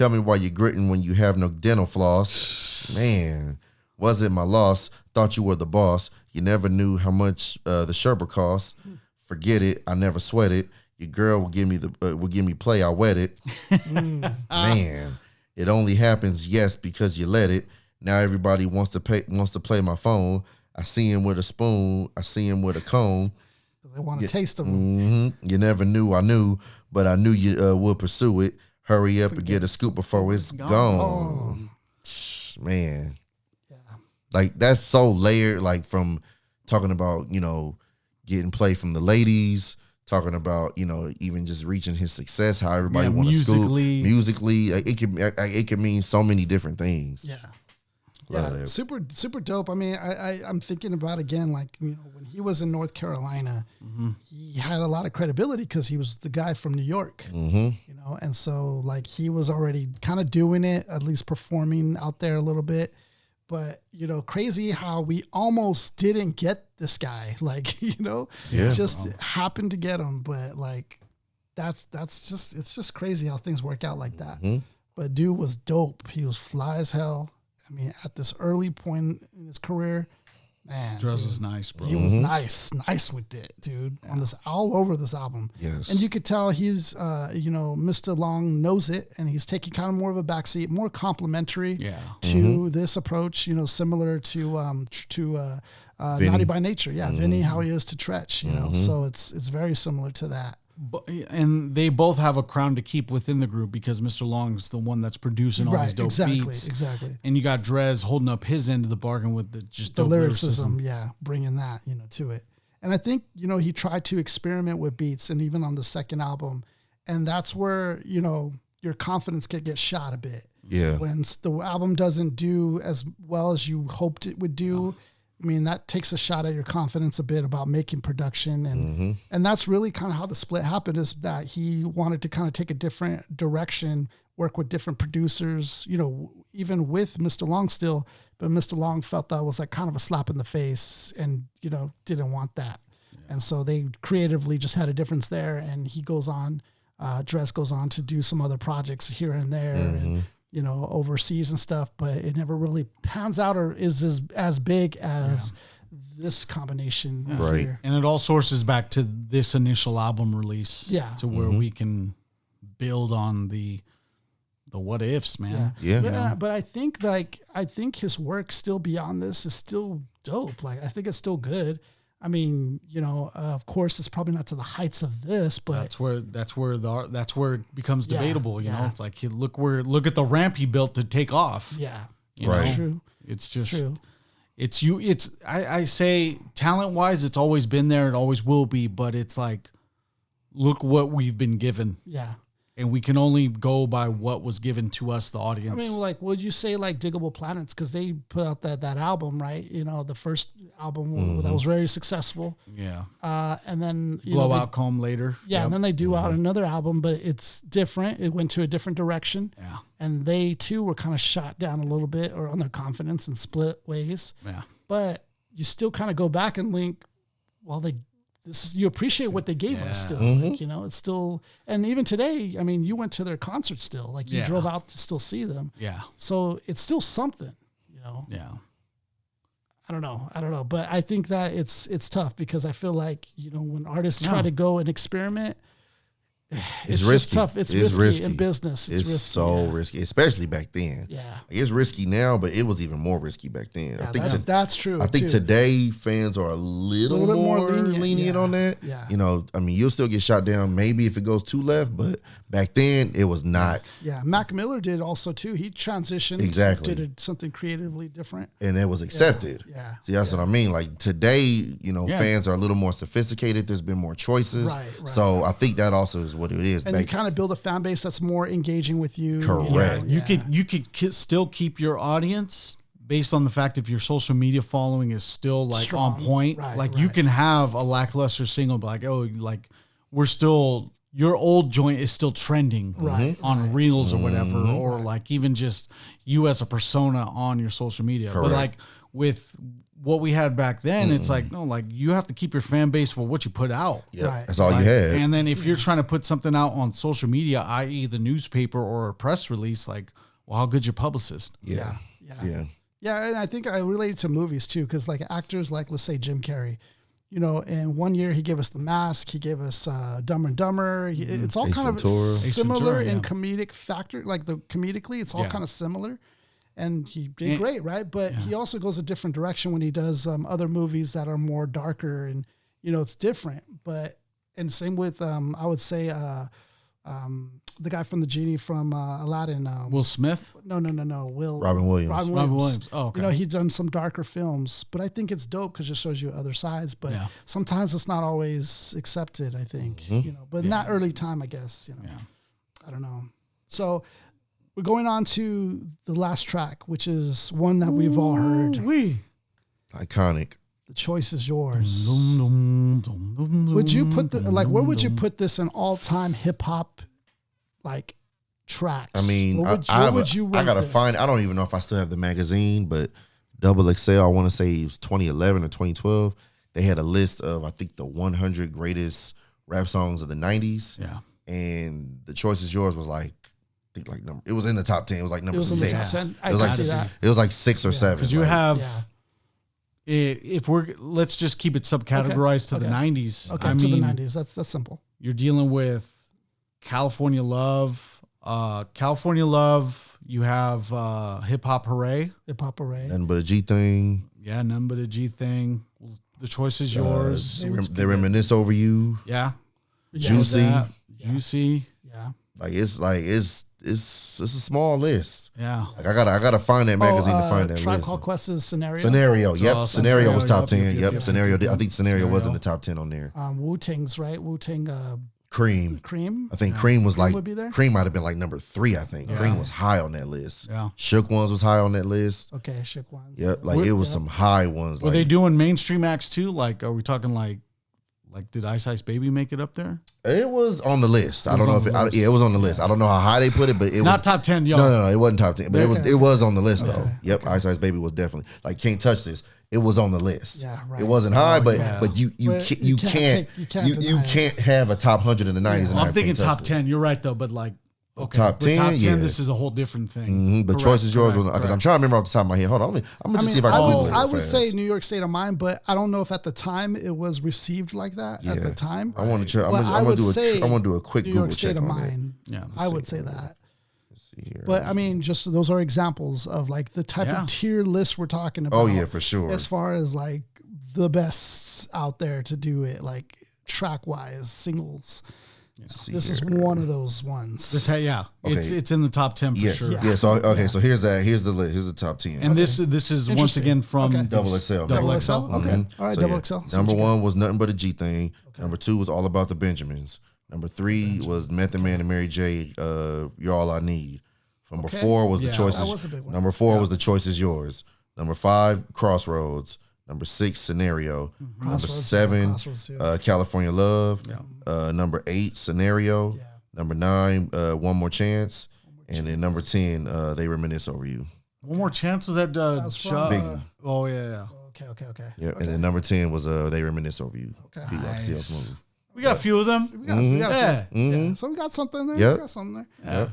me why you're gritting when you have no dental floss. Man, was it my loss? Thought you were the boss. You never knew how much the sherbet cost. Forget it. I never sweat it. Your girl will give me play. I wet it. Man, it only happens because you let it. Now everybody wants to play my phone. I see him with a spoon. I see him with a cone. They want to taste them. You never knew I knew, but I knew you would pursue it. Hurry up and get a scoop before it's gone. Man. Like, that's so layered, like, from talking about, you know, getting play from the ladies, talking about, you know, even just reaching his success, how everybody wants to scoop. Musically. It can mean so many different things. Yeah. Yeah, super, super dope. I mean, I'm thinking about, again, like, you know, when he was in North Carolina, he had a lot of credibility because he was the guy from New York, you know, and so, like, he was already kind of doing it, at least performing out there a little bit. But, you know, crazy how we almost didn't get this guy, like, you know, just happened to get him. But, like, it's just crazy how things work out like that. But dude was dope. He was fly as hell. I mean, at this early point in his career, man, Dres was nice, bro. he was nice with it, dude. On this, all over this album. Yes. And you could tell he's, Mr. Lawnge knows it, and he's taking kind of more of a backseat, more complimentary to this approach. Similar to Naughty by Nature, Vinny, how he is to Tretch. So it's very similar to that. And they both have a crown to keep within the group because Mr. Long's the one that's producing all these dope beats. Exactly. And you got Dres holding up his end of the bargain with the lyricism. Bringing that, to it. And I think, he tried to experiment with beats, and even on the second album, and that's where, your confidence could get shot a bit. Yeah. When the album doesn't do as well as you hoped it would do, I mean, that takes a shot at your confidence a bit about making production. And that's really kind of how the split happened, is that he wanted to kind of take a different direction, work with different producers, even with Mr. Lawnge still, but Mr. Lawnge felt that was like kind of a slap in the face and, didn't want that. Yeah. And so they creatively just had a difference there. And he goes on, Dres goes on to do some other projects here and there. And, overseas and stuff, but it never really pans out or is as big as this combination. Right. Here. And it all sources back to this initial album release. Yeah. To where we can build on the what ifs, man. Yeah. But I think his work still beyond this is still dope. Like, I think it's still good. I mean, of course, it's probably not to the heights of this, but that's where it becomes debatable. It's like, look at the ramp he built to take off. Yeah, right. True. It's just true. I say talent wise, it's always been there. It always will be. But it's like, look what we've been given. Yeah. And we can only go by what was given to us, the audience. I mean, like, would you say like Diggable Planets? Because they put out that album, right? The first album that was very successful. Yeah. And then Blowout Comb later. Yeah, yep. And then they do out another album, but it's different. It went to a different direction. Yeah. And they too were kind of shot down a little bit, or on their confidence, and split ways. Yeah. But you still kind of go back and link, you appreciate what they gave us still. Like, it's still, and even today, I mean, you went to their concert still, like you drove out to still see them. Yeah. So it's still something, Yeah. I don't know. But I think that it's tough because I feel like, when artists try to go and experiment, it's risky. Just tough. It's risky in business. It's risky, so risky, especially back then. Yeah. It's risky now, but it was even more risky back then. Yeah, I think that's true. I think today fans are a little bit more lenient on that. Yeah. I mean, you'll still get shot down maybe if it goes too left, but back then it was not. Yeah. Mac Miller did also too. He transitioned. Exactly. Did something creatively different. And it was accepted. Yeah. See, that's what I mean. Like today, fans are a little more sophisticated. There's been more choices. Right. So I think that also is what it is. And you kind of build a fan base that's more engaging with you. Correct. You could still keep your audience based on the fact if your social media following is still like strong, on point. Right, you can have a lackluster single, but we're still, your old joint is still trending on Reels or whatever, or like even just you as a persona on your social media. Correct. But like with what we had back then, it's like, no, like you have to keep your fan base for what you put out. Yeah, right. That's all you had. And then if you're trying to put something out on social media, i.e. the newspaper or a press release, like, well, how good's your publicist? Yeah. And I think I relate it to movies too, because like actors like, let's say Jim Carrey, and one year he gave us The Mask, he gave us Dumb and Dumber. It's all kind of similar in comedic factor, like comedically, it's all kind of similar. And he did great, right? But he also goes a different direction when he does other movies that are more darker, and it's different. But and same with I would say the guy from the genie from Aladdin. Will Smith? No. Robin Williams. Robin Williams. Oh, okay. He's done some darker films, but I think it's dope because it shows you other sides. But sometimes it's not always accepted. I think but in that early time, I guess I don't know. So. We're going on to the last track, which is one that we've all heard. Iconic. The choice is yours. Would you put where would you put this in all-time hip-hop tracks? I mean, where would you I gotta find. I don't even know if I still have the magazine, but Double XL, I want to say it was 2011 or 2012. They had a list of, I think, the 100 greatest rap songs of the 90s. Yeah. And The Choice Is Yours was like think like it was in the top 10. It was like number It was in the 6. top 10. I It was can like see that. it was like 6 or 7. Because you like, have, if let's just keep it subcategorized to the 90s. Okay, I to mean, the 90s. That's simple. you're dealing with California Love. You have Hip Hop Hooray. Hip Hop Array. nothing but a G thing. Yeah, none but a G thing. The choice is yours. They reminisce over you. Yeah. Juicy. Juicy. Yeah. Like it's a small list. Yeah. Like I gotta find that magazine to find that Tribe list. Called Quest's Scenario. Scenario. Yep. awesome. Scenario was top Yep, 10. yep, Yep. yep. Scenario. I think Scenario was in the top 10 on there. Wu-Tang's, right? Wu-Tang Cream. Cream. I think Cream was like would be there? Cream might have been like number 3. I think Cream was high on that list. Yeah. Shook Ones was high on that list. Okay, Shook Ones. Yep, like it was some high ones. Were like, they doing mainstream acts too? Like, are we talking like did Ice Ice Baby make it up there? It was on the list. I don't know if it was on the list. I don't know how they put it, but it Not was top 10, yo. No, it wasn't top 10, but it was on the list though. Okay. Yep, Ice Ice Baby was definitely like Can't Touch This. It was on the list. Yeah, right. It wasn't high, but you But can't deny it. have a top 100 in the 90s. and I'm have thinking Can't Touch top This. 10. You're right though, but like okay, Top but 10, top 10. yeah. This is a whole different thing. But Correct, Choice is Yours correct, because I'm correct. trying to remember off the top of my head. Hold on, I'm gonna just see if I can Google it I real would fast. say New York State of Mind, but I don't know if at the time it was received like that at the time. I want to try. But I'm would gonna say do a quick New Google York State check of on that. Mind. Yeah. I would say that. Let's see here. But I mean, just those are examples of like the type Yeah. of tier list we're talking about. Oh yeah, for sure. As far as like the best out there to do it, like track wise, singles. Let's see This is here. one of those ones. It's in the top 10 for Yeah, sure. yeah. So okay, so here's the list. Here's the top 10. And this is once Interesting. again from Okay. Double XL. Double XL? XL. Okay. All right, So, Double yeah. XL. So Number what you 1 was Nothing But a G Thing. Number 2 was All About the Benjamins. Number 3 was Method Man and Mary J. You're All I Need. Number 4 was The Yeah, Choice that Is. was a big one. Number 4 was The Choice Is Yours. Number 5, Crossroads. Number 6, Scenario. Number Crossroads, 7, Crossroads, too. California Love. Number 8, Scenario. Yeah. Number 9, One More Chance. And then number 10, They Reminisce Over You. One more chance was that was from, Biggie. Oh yeah. Okay. Yeah, and then number 10 was They Reminisce Over You. Okay. Pete Rock Steele's movie. We got a few of them. We got a Yeah. few. Yeah. So we got something there. Yep. We got something there. Yep.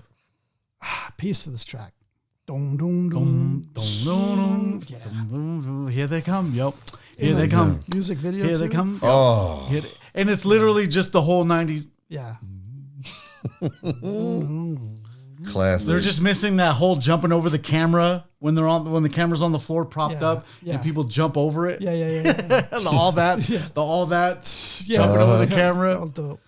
Piece to this track. Dum dum dum. Yeah. Here they come. Yep. Here they come. Music video. Here they too. come. Oh. Here they- and it's literally just the whole 90s. Yeah. Classic. They're just missing that whole jumping over the camera when the camera's on the floor propped Yeah, up yeah. and people jump over it. Yeah. And all that. Yeah. Jumping over the camera. That was dope.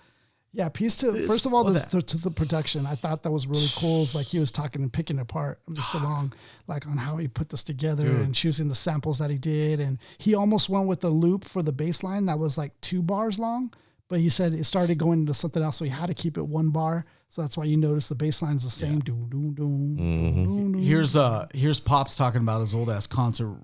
Yeah, piece to first of all to the production. I thought that was really cool. It's like he was talking and picking apart Mr. Long, like on how he put this together and choosing the samples that he did. And he almost went with the loop for the bass line that was like 2 bars long, but he said it started going into something else, so he had to keep it 1 bar. So that's why you notice the bass line's the same. Doom, doom, doom, doom, doom. Here's Pops talking about his old ass concert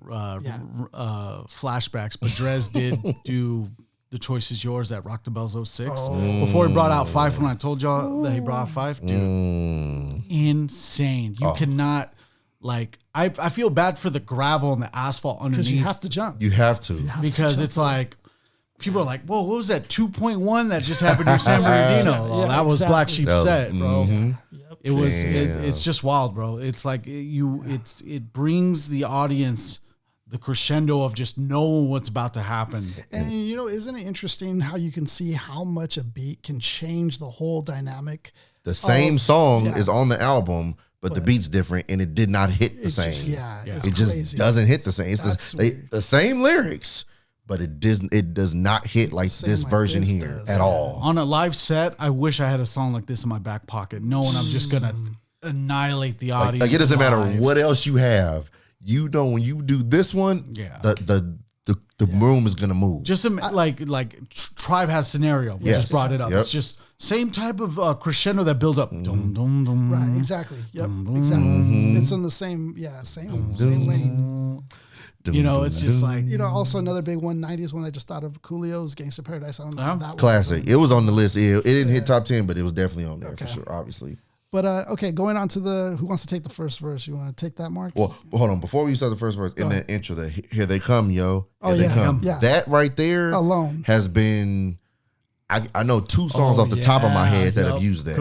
flashbacks, but Dres did do The Choice Is Yours at Rock the Bells 06 before he brought out 5. When I told y'all that he brought out 5, dude, insane. You cannot like. I feel bad for the gravel and the asphalt underneath Because you have to jump. You have to. because it's like. People are like, whoa, what was that 2.1 that just happened in San Bernardino? Oh, Yeah, that was exactly. Black Sheep set, bro. Yep. It was. Damn. It's just wild, bro. It's like it brings the audience the crescendo of just knowing what's about to happen. And you know, isn't it interesting how you can see how much a beat can change the whole dynamic? The same song yeah. is on the album, but the beat's different, and it did not hit the It's same. just, it's It just crazy. doesn't hit the same. It's That's the weird. same lyrics, but it does not hit like Same this like version this here does, at yeah. all. On a live set, I wish I had a song like this in my back pocket, knowing I'm just gonna annihilate the audience. Like it doesn't matter live. what else you have. You know, when you do this one, Yeah. the room is gonna move. Just like Tribe has Scenario. We Yes. just brought it up. Yep. It's just same type of crescendo that builds up. Dum, dum, dum. Right, exactly. Yep, exactly. It's in the same lane. You know, it's just like You know, also another big one, 90s one I just thought of, Coolio's Gangster Paradise. I don't know how that Classic. was. It was on the list. It didn't hit top 10, but it was definitely on there for Okay. sure, obviously. But okay, going on to who wants to take the first verse? You want to take that, Mark? Well, hold on. Before we start the first verse, in the intro, here they come, yo. Oh, Here they yeah, come. yeah. That right there Alone. has been. I know 2 songs off the top of my head that have used that.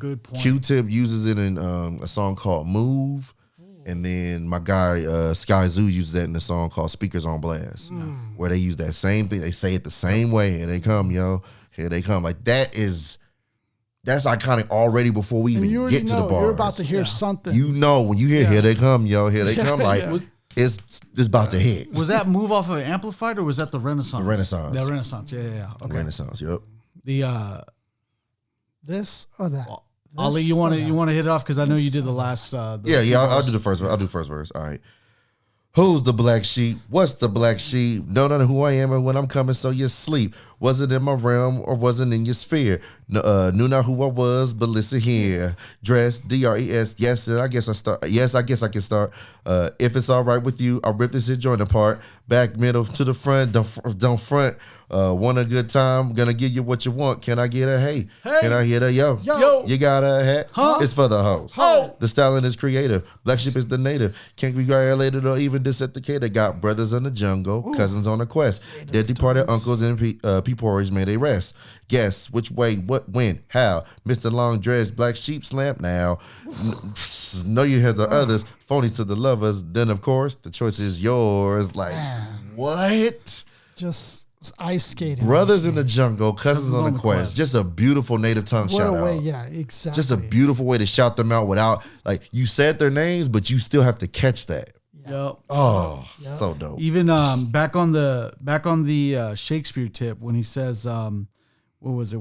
good point. Q-Tip uses it in a song called Move. And then my guy Sky Zoo uses that in a song called Speakers on Blast, where they use that same thing. They say it the same way. Here they come, yo. Here they come. Like that's iconic already before we even get to the bar. You're about to hear something. You know when you hear "Here they come, yo." Here they come. Like it's about to hit. Was that Move off of an Amplified or was that the Renaissance? The Renaissance. The Renaissance. Yeah. Okay. Renaissance. Yep. The this or that. Ali, you want to hit it off because I know you did the last. I'll do the first verse. I'll do the first verse. All right. Who's the black sheep? What's the black sheep? Don't know who I am and when I'm coming, so you sleep. Wasn't in my realm or wasn't in your sphere. Knew not who I was, but listen here. Dress, DRES. Yes, and I guess I start. Yes, I guess I can start. If it's all right with you, I'll rip this joint apart. Back, middle to the front. Don't front. Want a good time? Gonna give you what you want. Can I get a hey? Can I get a yo? You got a hat? It's for the hoes. The styling is creative. Black sheep is the native. Can't be violated or even dissecated. Got brothers in the jungle, cousins on a quest. Dead departed uncles and porridge may they rest. Guess which way, what, when, how. Mr. Long Dress, black sheep slamp now. Know you hear the others, phonies to the lovers. Then of course the choice is yours. Like what? Just ice skating. Brothers in the jungle, cousins on the quest. Just a beautiful native tongue shout out. Yeah, exactly. Just a beautiful way to shout them out without like you said their names, but you still have to catch that. Yep. Oh, so dope. Even back on the Shakespeare tip when he says, what was it?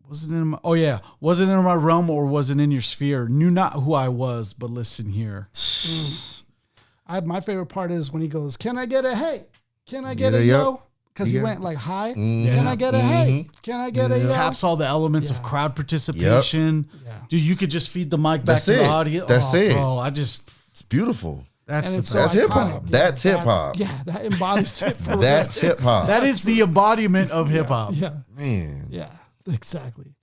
Wasn't in my realm or wasn't in your sphere. Knew not who I was, but listen here. My favorite part is when he goes, "Can I get a hey? Can I get a yo?" Because he went like high. Can I get a hey? Can I get a yo? Taps all the elements of crowd participation. Dude, you could just feed the mic back to the audience. That's it. Bro, it's beautiful. That's hip hop. That's hip hop. Yeah, that embodies it. That's hip hop. That is the embodiment of hip hop. Yeah, man. Yeah, exactly.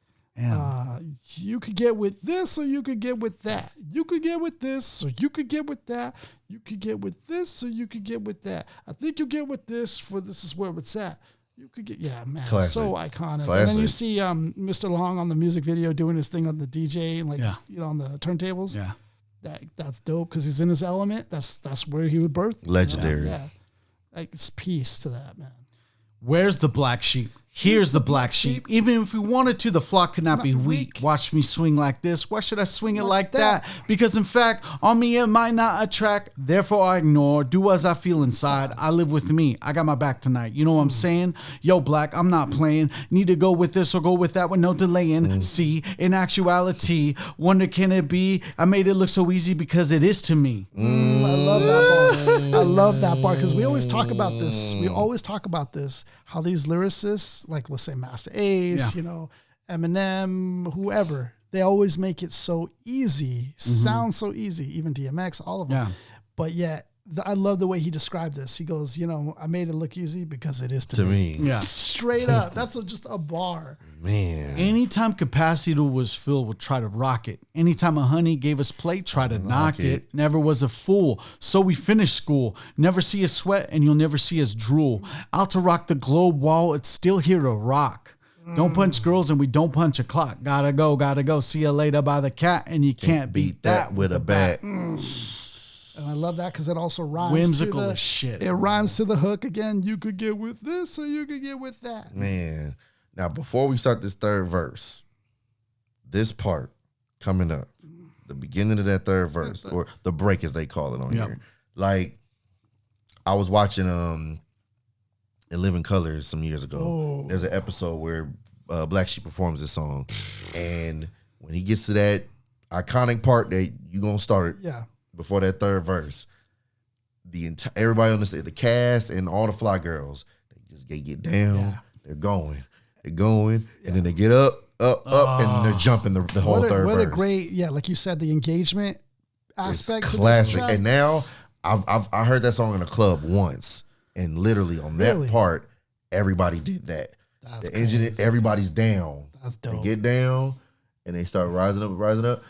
You could get with this or you could get with that. You could get with this or you could get with that. You could get with this or you could get with that. I think you get with this for this is where it's at. You could get, man, classic. So iconic. Classic. And then you see Mr. Long on the music video doing his thing on the DJ and on the turntables. Yeah. That's dope because he's in his element. That's where he would birth. Legendary. Yeah. Like it's peace to that, man. Where's the black sheep? Here's the black sheep. Even if we wanted to, the flock could not be weak. Watch me swing like this. Why should I swing it like that? Because in fact, on me it might not attract. Therefore I ignore. Do as I feel inside. I live with me. I got my back tonight. You know what I'm saying? Yo, black, I'm not playing. Need to go with this or go with that with no delaying. See, in actuality, wonder can it be? I made it look so easy because it is to me. I love that bar. I love that bar because we always talk about this. How these lyricists, like let's say Master Ace, Eminem, whoever, they always make it so easy, sounds so easy, even DMX, all of them. But yet, I love the way he described this. He goes, I made it look easy because it is to me. Yeah. Straight up. That's just a bar. Man. Anytime capacity was filled, would try to rock it. Anytime a honey gave us plate, try to knock it. Never was a fool. So we finished school. Never see us sweat and you'll never see us drool. Out to rock the globe while it's still here to rock. Don't punch girls and we don't punch a clock. Gotta go. See you later by the cat and you can't beat that with a bat. And I love that because it also rhymes. Whimsical as shit. It rhymes to the hook again. You could get with this or you could get with that. Man. Now, before we start this third verse, this part coming up, the beginning of that third verse, or the break as they call it on here. Like, I was watching In Living Colors some years ago. Oh. There's an episode where Black Sheep performs this song. And when he gets to that iconic part that you're going to start. Yeah. Before that third verse, everybody on the cast and all the fly girls, they just get down. Yeah. They're going, and then they get up, and they're jumping the whole third verse. What a great, like you said, the engagement aspect. It's classic. And now I heard that song in a club once, and literally on that part, everybody did that. That's the engine, everybody's down. That's dope. They get down, and they start rising up,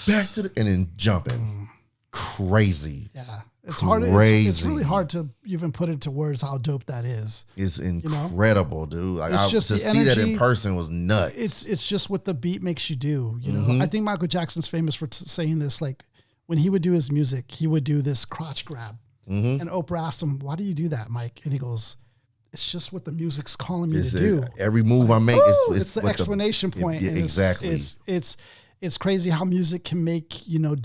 back to and then jumping. Crazy. Yeah. It's hard. It's really hard to even put into words how dope that is. It's incredible, dude. Like, it's just to the see energy, that in person was nuts. It's just what the beat makes you do. You know, I think Michael Jackson's famous for saying this. Like when he would do his music, he would do this crotch grab, and Oprah asked him, "Why do you do that, Mike?" And he goes, "It's just what the music's calling me to do. Every move I make, it's the explanation point. And exactly. It's crazy how music can make human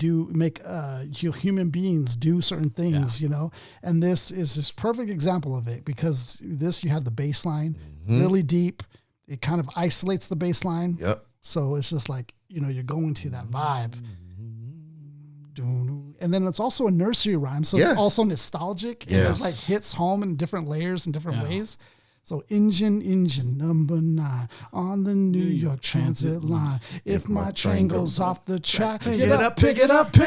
beings do certain things, you know. And this is this perfect example of it because you have the bass line really deep. It kind of isolates the bass line. Yep. So it's just like, you know, you're going to that vibe. And then it's also a nursery rhyme, so it's also nostalgic. And it like hits home in different layers and different ways. So engine number 9 on the New York Transit line. If my train goes off the track, pick it up.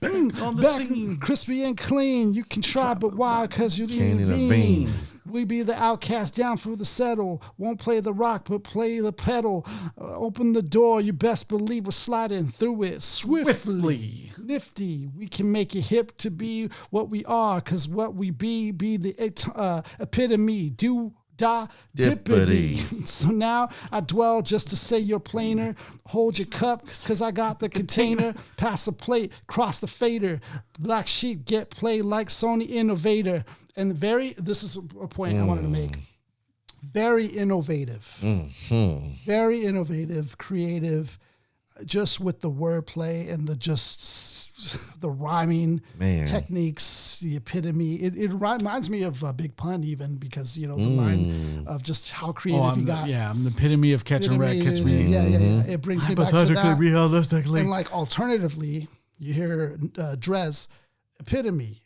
On the scene, crispy and clean. You can try, but why? Because you can't intervene. We be the OutKast down for the settle. Won't play the rock, but play the pedal. Open the door, you best believe we're sliding through it swiftly. Nifty, we can make it hip to be what we are, because what we be the epitome. Dippity. So now I dwell just to say you're plainer. Hold your cup, because I got the container. Pass the plate, cross the fader. Black sheep get played like Sony Innovator. And this is a point I wanted to make. Very innovative. Very innovative, creative, just with the wordplay and the rhyming techniques, the epitome. It reminds me of Big Pun even because, you know, the line of just how creative he got. Yeah, I'm the epitome of catch and wreck, catch me. Yeah. It brings me back to that. Realistically. And like alternatively, you hear Dres, epitome,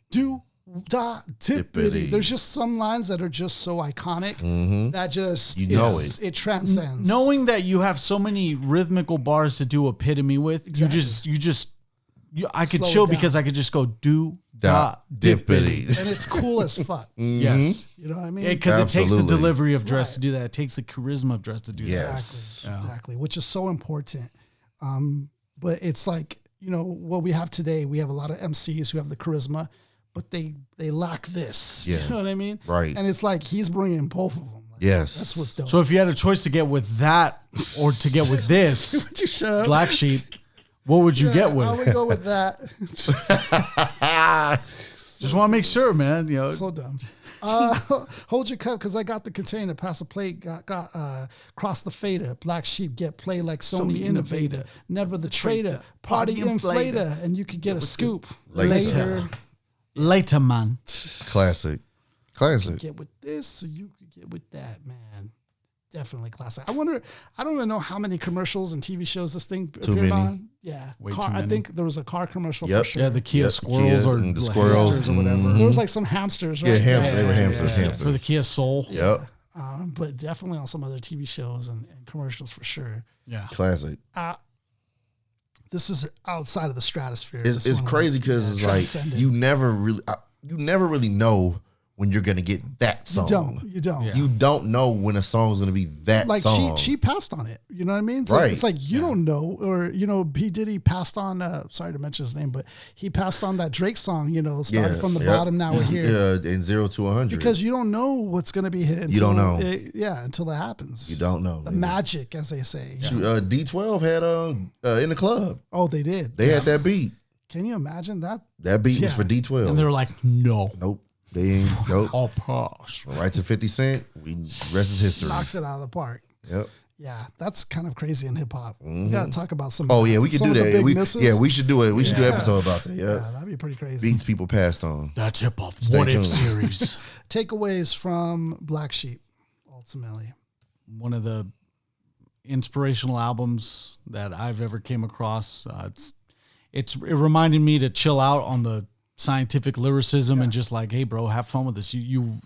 dippity. There's just some lines that are just so iconic that just it transcends. Knowing that you have so many rhythmical bars to do epitome with, I could chill because I could just go dippity. And it's cool as fuck. Yes. You know what I mean? Because it takes the delivery of Dres to do that. It takes the charisma of Dres to do that. Exactly. Which is so important. But it's like, you know, what we have today, we have a lot of MCs who have the charisma, but they lack this. Yeah. You know what I mean? Right. And it's like he's bringing both of them. Like, yes. That's what's dope. So if you had a choice to get with that or to get with this, Black Sheep, what would you get with? I would go with that. Just want to make sure, man. You know, so dumb. Hold your cup because I got the container. Pass a plate. Got cross the fader. Black sheep get played like Sony Innovator. Never the traitor. Party inflator. And you could get a scoop later, man. Classic. You could get with this, or you could get with that, man. Definitely classic. I don't even know how many commercials and TV shows this thing appeared on. Yeah. Way too many. I think there was a car commercial for sure. Yeah, the Kia squirrels or the squirrels or whatever. There was like some hamsters, right? Yeah, hamsters. They were hamsters. For the Kia Soul. Yep. But definitely on some other TV shows and commercials for sure. Yeah. Classic. This is outside of the stratosphere. It's crazy because it's like you never really know when you're gonna get that song. You don't. Yeah. You don't know when a song is gonna be that like song. She passed on it. You know what I mean? It's like you don't know, or you know, P. Diddy passed on. Sorry to mention his name, but he passed on that Drake song. You know, started from the bottom. Now we're here. Yeah, in 0 to 100. Because you don't know what's gonna be hit. Until you don't know. Until it happens. You don't know. The magic, as they say. D12 had in the club. Oh, they did. They had that beat. Can you imagine that? That beat was for D12. And they're like, no. Nope. They ain't. Nope. I'll pass. Right to 50 Cent. Rest is history. Knocks it out of the park. Yep. Yeah, that's kind of crazy in hip hop. We gotta talk about some. Oh yeah, we could do that. We should do it. We should do an episode about that. Yeah, that'd be pretty crazy. Beats people passed on. That's hip hop. What if series? Takeaways from Black Sheep. Ultimately, one of the inspirational albums that I've ever came across. It reminded me to chill out on the scientific lyricism and just like, hey bro, have fun with this. You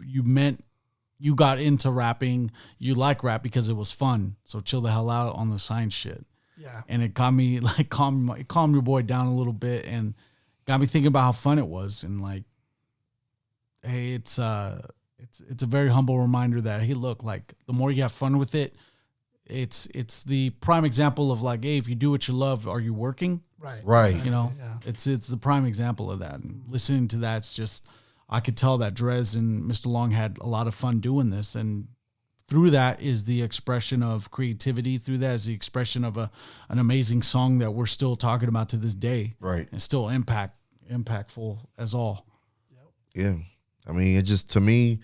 got into rapping. You like rap because it was fun. So chill the hell out on the science shit. Yeah. And it got me like calm your boy down a little bit and got me thinking about how fun it was and like, hey, it's a very humble reminder that hey, look, like the more you have fun with it, it's the prime example of like, hey, if you do what you love, are you working? Right. You know, Yeah. it's the prime example of that. And listening to that, it's just, I could tell that Dres and Mr. Lawnge had a lot of fun doing this. And through that is the expression of creativity. Through that is the expression of an amazing song that we're still talking about to this day. Right. And still impactful as all. Yeah. I mean, it just, to me,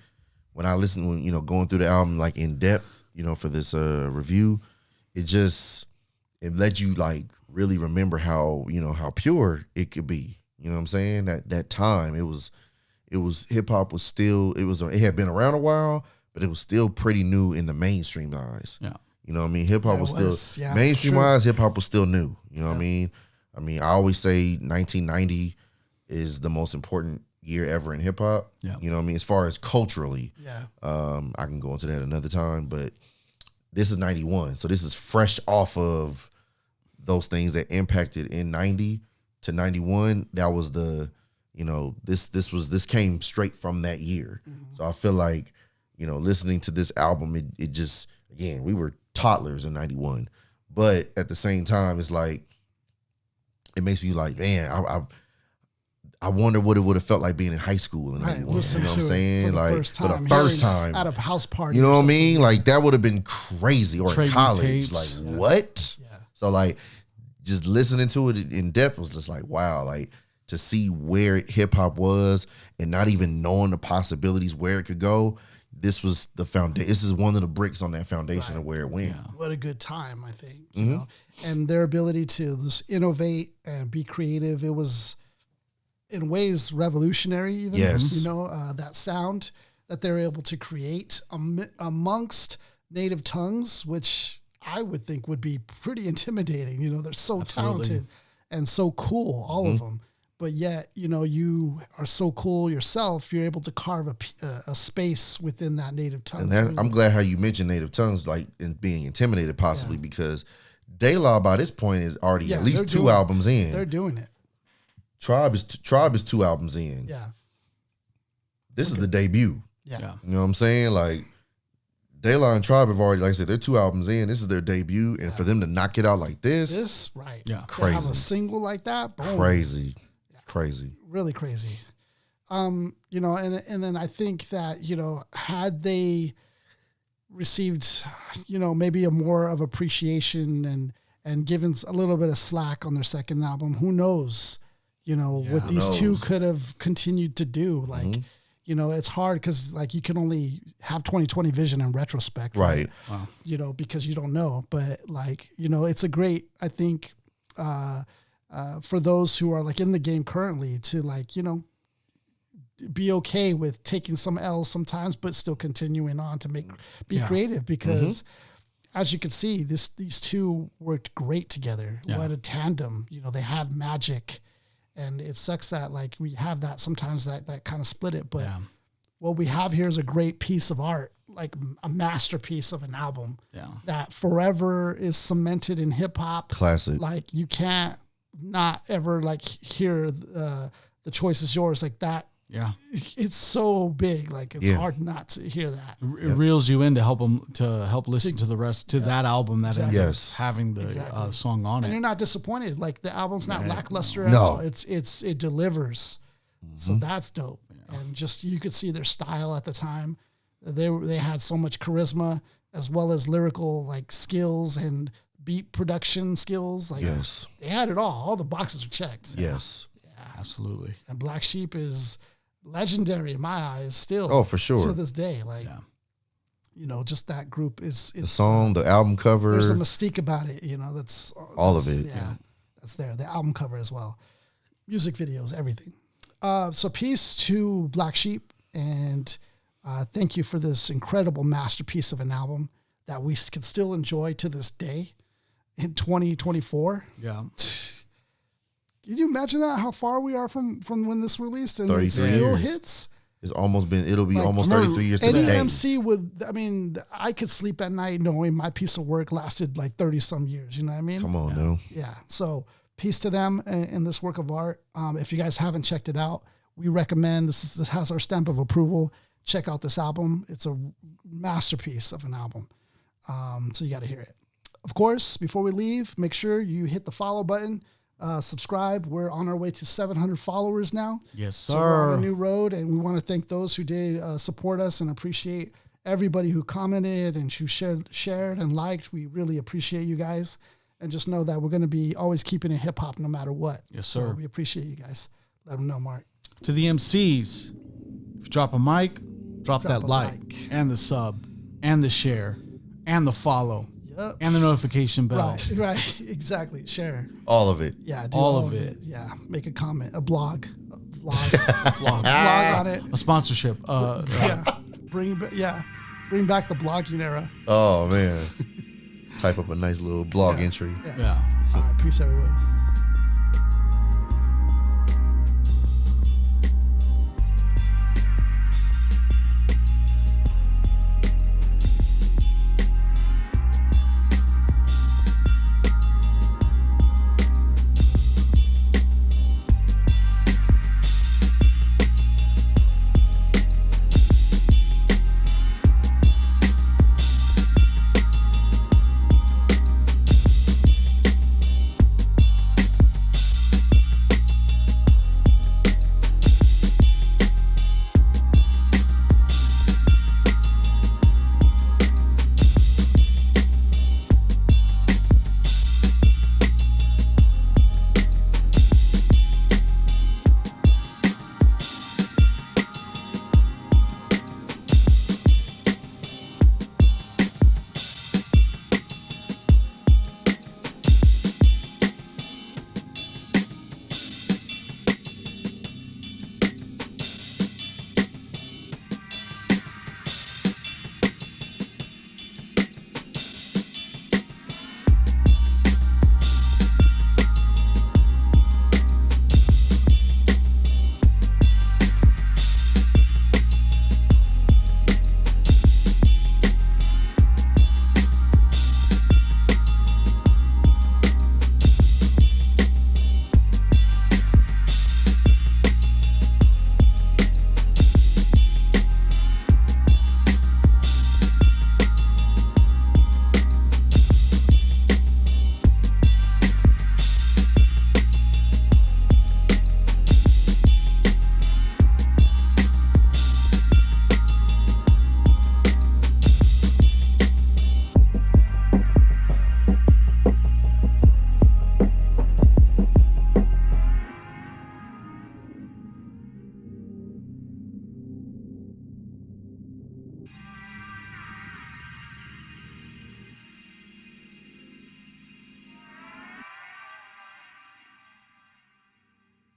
when I listen, when, you know, going through the album like in depth, you know, for this review, it lets you like really remember how, you know, how pure it could be. You know what I'm saying? That time it was hip hop was still, it had been around a while, but it was still pretty new in the mainstream eyes. Yeah. You know what I mean? Hip hop Yeah, was it still was. mainstream True. wise, hip hop was still new. You know what I mean? I always say 1990 is the most important year ever in hip hop. Yeah. You know what I mean? As far as culturally. Yeah. I can go into that another time, but this is 91. So this is fresh off of those things that impacted in 90 to 91. That was the, you know, this came straight from that year. So I feel like, you know, listening to this album, it just, again, we were toddlers in 91. But at the same time, it's like, it makes me like, man, I wonder what it would have felt like being in high school in 91. Listen You know what to I'm it saying? for the Like first for the time, first hearing time. at a house party. You know or what I something. mean? Like that would have been crazy. Or Trading in college. tapes. Like what? Yeah. So like just listening to it in depth was just like, wow, like to see where hip hop was and not even knowing the possibilities where it could go. This was the foundation. This is one of the bricks on that foundation of where it went. What a good time, I think. You know, and their ability to just innovate and be creative. It was, in ways, revolutionary. Even, Yes. you know, that sound that they're able to create amongst native tongues, which I would think would be pretty intimidating. You know, they're so talented and so cool, all of them. But yet, you know, you are so cool yourself. You're able to carve a space within that native tongue. And I'm glad how you mentioned native tongues, like in being intimidated possibly because De La by this point is already at least two albums in. They're doing it. Tribe is 2 albums in. Yeah. This is the debut. Yeah. You know what I'm saying? Like De La and Tribe have already, like I said, they're 2 albums in. This is their debut, and for them to knock it out like this, Right. Yeah. To have crazy. a single like that, boom. Crazy. Really crazy. You know, and then I think that, you know, had they received, you know, maybe a more of appreciation and given a little bit of slack on their second album, who knows, you know, what these two could have continued to do. Like, you know, it's hard because like you can only have 20/20 vision in retrospect. Right. Wow. You know, because you don't know, but like, you know, it's a great, I think, for those who are like in the game currently to like, you know, be okay with taking some L's sometimes, but still continuing on to be creative because as you can see, these two worked great together. Yeah. What a tandem, you know, they had magic, and it sucks that like we have that sometimes that kind of split it. But what we have here is a great piece of art, like a masterpiece of an album that forever is cemented in hip hop. Classic. Like you can't not ever like hear the choice is yours like that. Yeah. It's so big. Like it's hard not to hear that. It reels you in to help listen to the rest to that album that ends up having the song on And it. you're not disappointed. Like the album's not lackluster at No. all. It delivers. So that's dope. And just you could see their style at the time. They had so much charisma as well as lyrical like skills and beat production skills. Like they had it all. All the boxes are checked. Yes. Absolutely. And Black Sheep is legendary in my eyes still. Oh, for sure. To this day. Like you know, just that group is The song, the album cover. there's a mystique about it, you know, that's All of it. Yeah. That's there. The album cover as well. Music videos, everything. So peace to Black Sheep, and thank you for this incredible masterpiece of an album that we can still enjoy to this day in 2024. Yeah. Can you imagine that? How far we are from when this released and it 33 still years. hits? It'll be Like, almost 33 years to Any the day. MC would, I mean, I could sleep at night knowing my piece of work lasted like 30 some years. You know what I mean? Come on, no. Yeah. So peace to them in this work of art. If you guys haven't checked it out, we recommend this has our stamp of approval. Check out this album. It's a masterpiece of an album. So you got to hear it. Of course, before we leave, make sure you hit the follow button Subscribe. We're on our way to 700 followers now. Yes, sir. So we're on a new road, and we want to thank those who did support us and appreciate everybody who commented and who shared and liked. We really appreciate you guys. And just know that we're going to be always keeping it hip-hop no matter what. Yes, sir. So we appreciate you guys. Let them know, Mark. To the MCs, if you drop a mic, drop that a like and the sub and the share and the follow and the notification bell. Right, exactly. Share. All of it. Yeah, do All all of of it. it. Yeah, make a comment, a blog, vlog on it. A sponsorship. Yeah, bring back the blogging era. Oh man. Type up a nice little blog entry. Yeah. All right, peace, everybody.